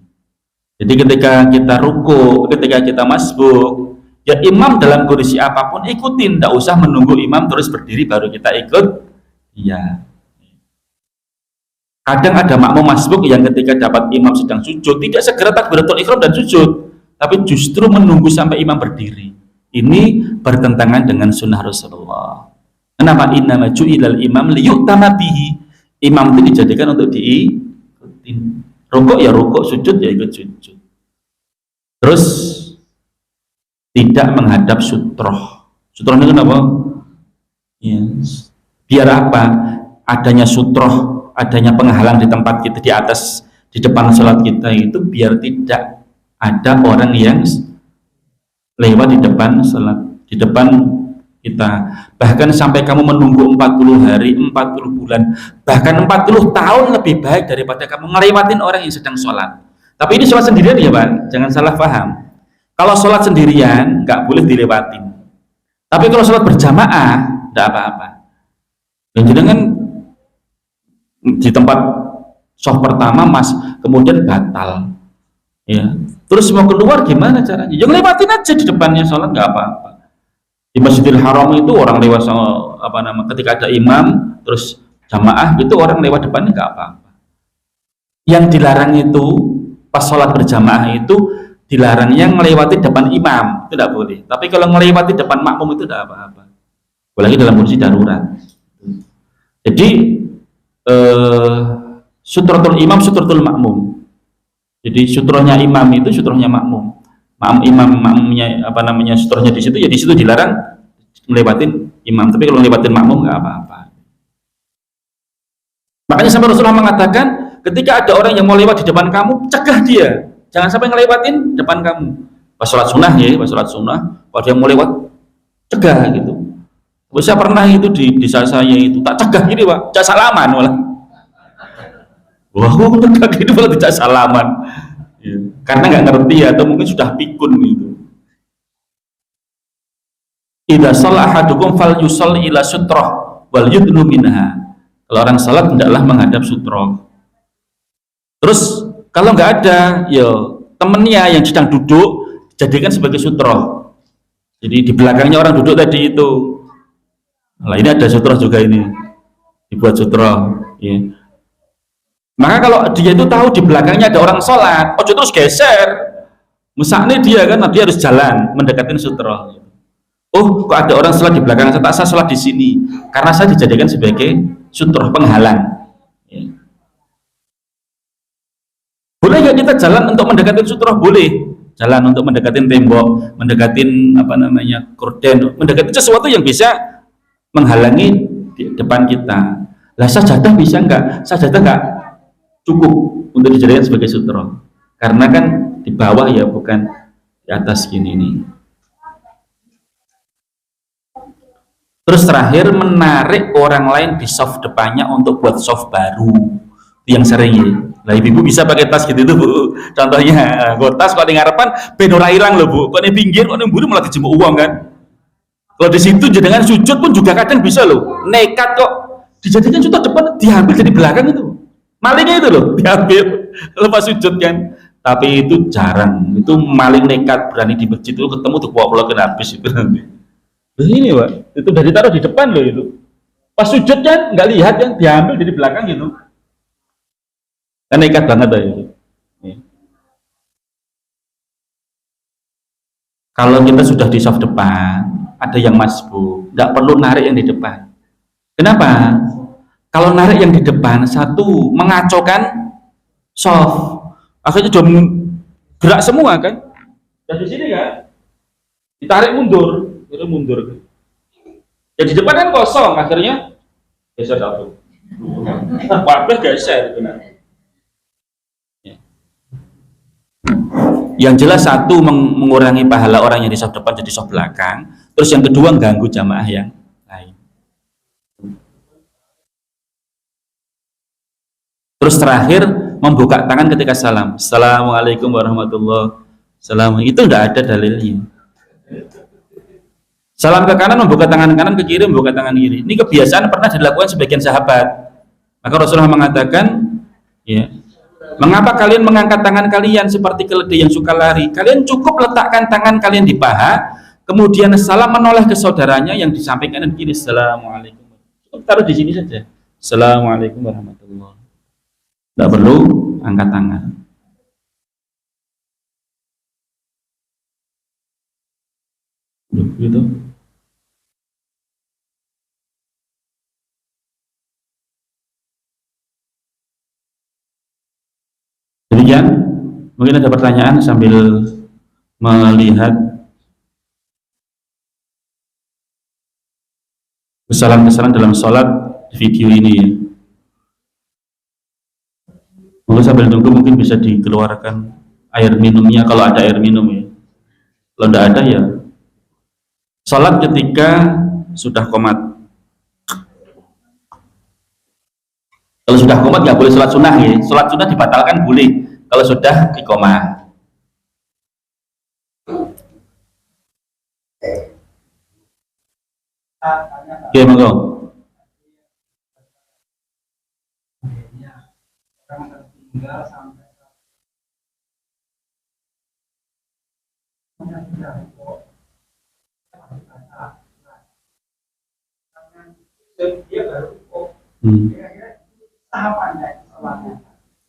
A: Jadi ketika kita rukuk, ketika kita masbuk, ya imam dalam kondisi apapun ikutin, tidak usah menunggu imam terus berdiri baru kita ikut. Iya. Kadang ada makmum masbuk yang ketika dapat imam sedang sujud tidak segera takbiratul ihram dan sujud, tapi justru menunggu sampai imam berdiri. Ini bertentangan dengan sunnah Rasulullah. Kenapa? Innama ju'ilal imam liyu'tama bihi. Imam itu dijadikan untuk diikuti. Rukuk ya rukuk, sujud ya ikut sujud. Terus tidak menghadap sutroh. Sutroh itu apa? Yes. Biar apa? Adanya sutroh, adanya penghalang di tempat kita, di atas, di depan sholat kita itu biar tidak ada orang yang lewat di depan sholat, di depan kita. Bahkan sampai kamu menunggu 40 hari, 40 bulan, bahkan 40 tahun lebih baik daripada kamu ngelewatin orang yang sedang sholat. Tapi ini sholat sendirian ya Pak, jangan salah paham. Kalau sholat sendirian nggak boleh dilewatin, tapi kalau sholat berjamaah tidak apa-apa. Dan jangan di tempat soft pertama mas, kemudian batal, ya. Terus mau keluar gimana caranya? Yang lewatin aja di depannya sholat nggak apa-apa. Di Masjidil Haram itu orang lewat ketika ada imam terus jamaah itu orang lewat depannya nggak apa-apa. Yang dilarang itu pas sholat berjamaah itu dilarang yang melewati depan imam, itu tidak boleh. Tapi kalau melewati depan makmum itu tidak apa-apa. Apalagi dalam kondisi darurat. Jadi sutratul imam, sutratul makmum. Jadi sutrohnya imam itu sutrohnya makmum. Makmumnya sutrohnya di situ, ya di situ dilarang melewatin imam. Tapi kalau melewatin makmum nggak apa-apa. Makanya sampai Rasulullah mengatakan, ketika ada orang yang mau lewat di depan kamu, cegah dia, jangan sampai ngelewatin depan kamu. Pas sholat sunnah ya, pas sholat sunnah, kalau dia mau lewat, cegah gitu. Saya pernah itu di desa saya itu tak cegah gini Pak, cak salaman malah. Wah, aku cegah gitu malah tidak salaman. Ya, karena nggak ngerti atau mungkin sudah pikun gitu. Idza shalla ahadukum falyusalli ila sutrah wal yudnu minha. Kalau orang salat hendaklah menghadap sutroh. Terus kalau nggak ada, ya temennya yang sedang duduk jadikan sebagai sutroh. Jadi di belakangnya orang duduk tadi itu. Nah, ini ada sutroh juga ini, dibuat sutroh. Ya. Maka kalau dia itu tahu di belakangnya ada orang sholat, ojo terus geser. Misalnya dia kan, dia harus jalan mendekatin sutroh. Oh, kok ada orang sholat di belakang saya, tak saya sholat di sini, karena saya dijadikan sebagai sutroh penghalang. Ya. Boleh nggak kita jalan untuk mendekatin sutroh? Boleh. Jalan untuk mendekatin tembok, mendekatin korden, mendekatin sesuatu yang bisa menghalangi di depan kita. Lah sajadah bisa enggak? Sajadah enggak cukup untuk dijadikan sebagai sutroh, karena kan di bawah ya, bukan di atas gini nih. Terus terakhir, menarik orang lain di soft depannya untuk buat soft baru. Itu yang sering ya. Lah ibu bisa pakai tas gitu tuh Bu. Contohnya, tas kok di ngarepan ben ora ilang loh Bu. Kok di pinggir kok mburi malah dijemuk uang kan. Kalau di situ jangan sujud pun juga kadang bisa loh, nekat kok dijadikan contoh depan, diambil dari belakang itu. Malingnya itu loh, diambil lepas sujud kan. Tapi itu jarang. Itu maling nekat berani di masjid itu ketemu tuh pulau-pulau kena habis itu nanti. Loh ini Pak, itu udah ditaruh di depan loh itu. Pas sujud kan nggak lihat kan, diambil dari belakang gitu. Kan nekat banget loh itu. Ya. Kalau kita sudah di soft depan, ada yang masbuk, nggak perlu narik yang di depan. Kenapa? Kalau narik yang di depan, satu mengacaukan soft, akhirnya sudah gerak semua kan. Dan di sini kan, ditarik mundur, mundur. Ya di depan kan kosong, akhirnya geser satu. Wabah geser benar. Yang jelas satu mengurangi pahala orang yang di soft depan jadi soft belakang, terus yang kedua ganggu jamaah yang lain. Terus terakhir membuka tangan ketika salam. Assalamualaikum warahmatullahi wabarakatuh. Itu tidak ada dalilnya. Salam ke kanan membuka tangan kanan, ke kiri membuka tangan kiri. Ini kebiasaan pernah dilakukan sebagian sahabat. Maka Rasulullah mengatakan, ya, mengapa kalian mengangkat tangan kalian seperti keledai yang suka lari? Kalian cukup letakkan tangan kalian di paha, kemudian salam menoleh ke saudaranya yang di samping kanan kiri. Assalamualaikum. Cukup taruh di sini saja. Assalamualaikum warahmatullahi wabarakatuh. Tidak perlu angkat tangan. Gitu. Demikian, mungkin ada pertanyaan sambil melihat kesalahan-kesalahan dalam sholat video ini ya. Mungkin sambil tunggu mungkin bisa dikeluarkan air minumnya kalau ada air minum ya. Kalau tidak ada ya sholat ketika sudah qomat. Kalau sudah qomat nggak boleh sholat sunnah ya. Sholat sunnah dibatalkan boleh kalau sudah iqomah. Oke, monggo.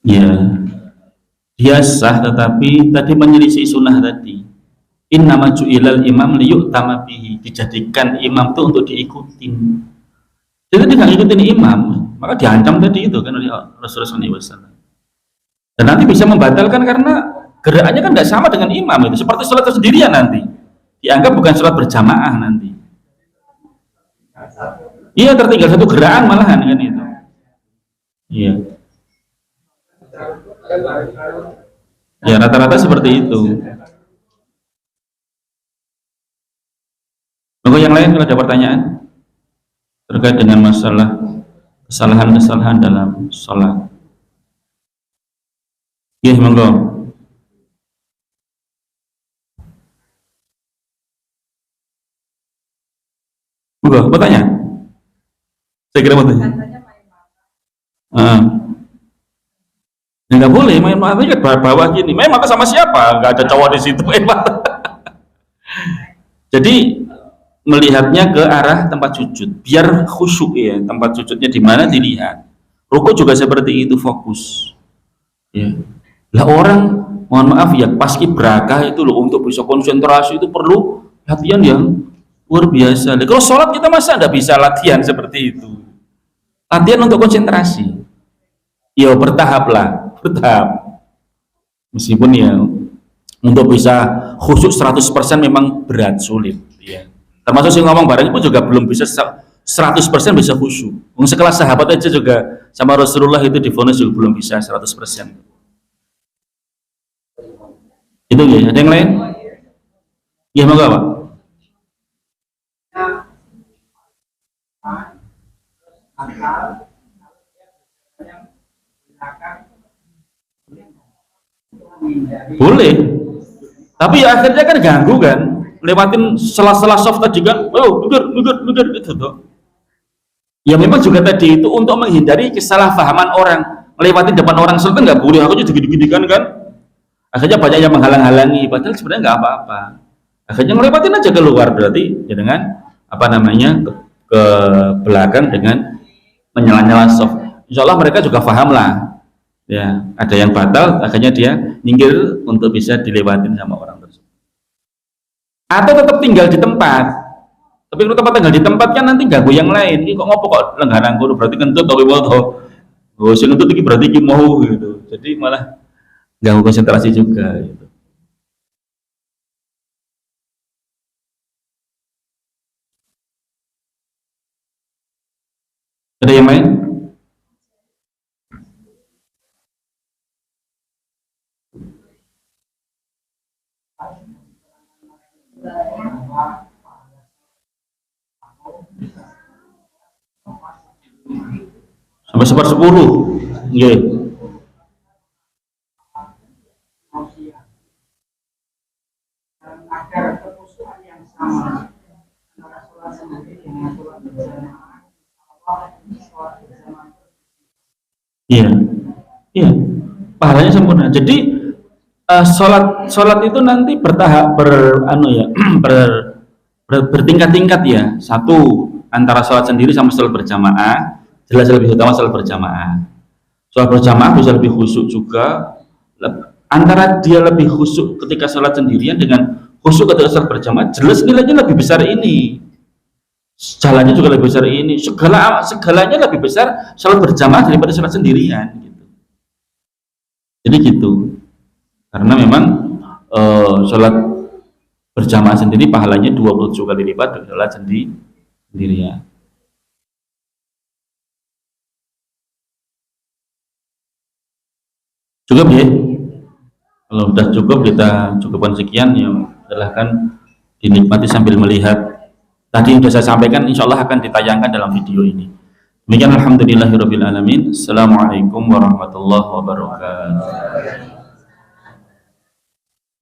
A: Ya, dia sah tetapi tadi menyelisih sunnah tadi. Innama ju'ilal imam liyu'tama bihi, dijadikan imam itu untuk diikutin. Jadi dia nggak ngikutin imam, maka diancam tadi itu kan oleh Rasulullah SAW. Dan nanti bisa membatalkan karena gerakannya kan nggak sama dengan imam itu, seperti sholat sendirian nanti. Dianggap bukan sholat berjamaah nanti. Iya, tertinggal satu gerakan malahan kan itu. Iya. Ya rata-rata seperti itu. Monggo yang lain kalau ada pertanyaan terkait dengan masalah kesalahan-kesalahan dalam sholat. Iya, monggo. Monggo, bertanya. Saya kira mau tanya. Ya nggak boleh main mata ke bawah gini. Main mata sama siapa? Nggak ada cowok di situ main mata. Jadi melihatnya ke arah tempat sujud, biar khusyuk ya. Tempat sujudnya di mana dilihat. Ruku juga seperti itu, fokus. Ya. Lah orang, mohon maaf ya, paski braka itu loh untuk bisa konsentrasi itu perlu latihan yang luar biasa. Kalau sholat kita masa nggak bisa latihan seperti itu. Latihan untuk konsentrasi. Ya bertahap lah, bertahap. Meskipun ya untuk bisa khusyuk 100% memang berat, sulit. Ya. Termasuk sih ngomong bareng itu juga belum bisa 100% bisa khusyuk. Sekelas sahabat aja juga sama Rasulullah itu divonis juga belum bisa 100%. Itu ya, ada yang lain? Ya, monggo Pak. Boleh, tapi ya akhirnya kan ganggu kan, lewatin sela-sela soft tadi kan, oh mikir gitu tuh. Ya memang juga tadi itu untuk menghindari kesalahpahaman orang, melewati depan orang sholat kan nggak boleh, aku juga gini-gini kan, akhirnya banyak yang menghalang-halangi, padahal sebenarnya nggak apa-apa, akhirnya ngelewatin aja keluar, berarti ya dengan apa namanya ke belakang dengan menyala-nyala soft. Insya Allah mereka juga paham lah, ya ada yang batal, akhirnya dia nyingkir untuk bisa dilewatin sama orang tersebut, atau tetap tinggal di tempat. Tapi kalau tempat tinggal di tempat kan nanti ganggu yang lain. Ini kok ngopo kok langganan kono berarti kentut atau apa? Oh, sing kentut iki berarti iki mau gitu. Jadi malah ganggu konsentrasi juga gitu. Ada yang lain? Sampai sepersepuluh. Nggih. Iya. Iya. Pahalanya sempurna. Jadi sholat itu nanti bertahap ya bertingkat-tingkat ya. Satu, antara sholat sendiri sama sholat berjamaah jelas lebih utama sholat berjamaah. Sholat berjamaah bisa lebih khusyuk juga. Antara dia lebih khusyuk ketika sholat sendirian dengan khusyuk ketika sholat berjamaah, jelas nilainya lebih besar ini. Jalannya juga lebih besar ini. Segalanya lebih besar sholat berjamaah daripada sholat sendirian. Gitu. Jadi gitu. Karena memang sholat berjamaah sendiri pahalanya 27 kali lipat dari sholat sendirian. Cukup ya? Kalau sudah cukup, kita cukupkan sekian ya, silahkan dinikmati sambil melihat tadi yang sudah saya sampaikan, insya Allah akan ditayangkan dalam video ini. Demikian alhamdulillahirabbil alamin. Assalamualaikum warahmatullahi wabarakatuh.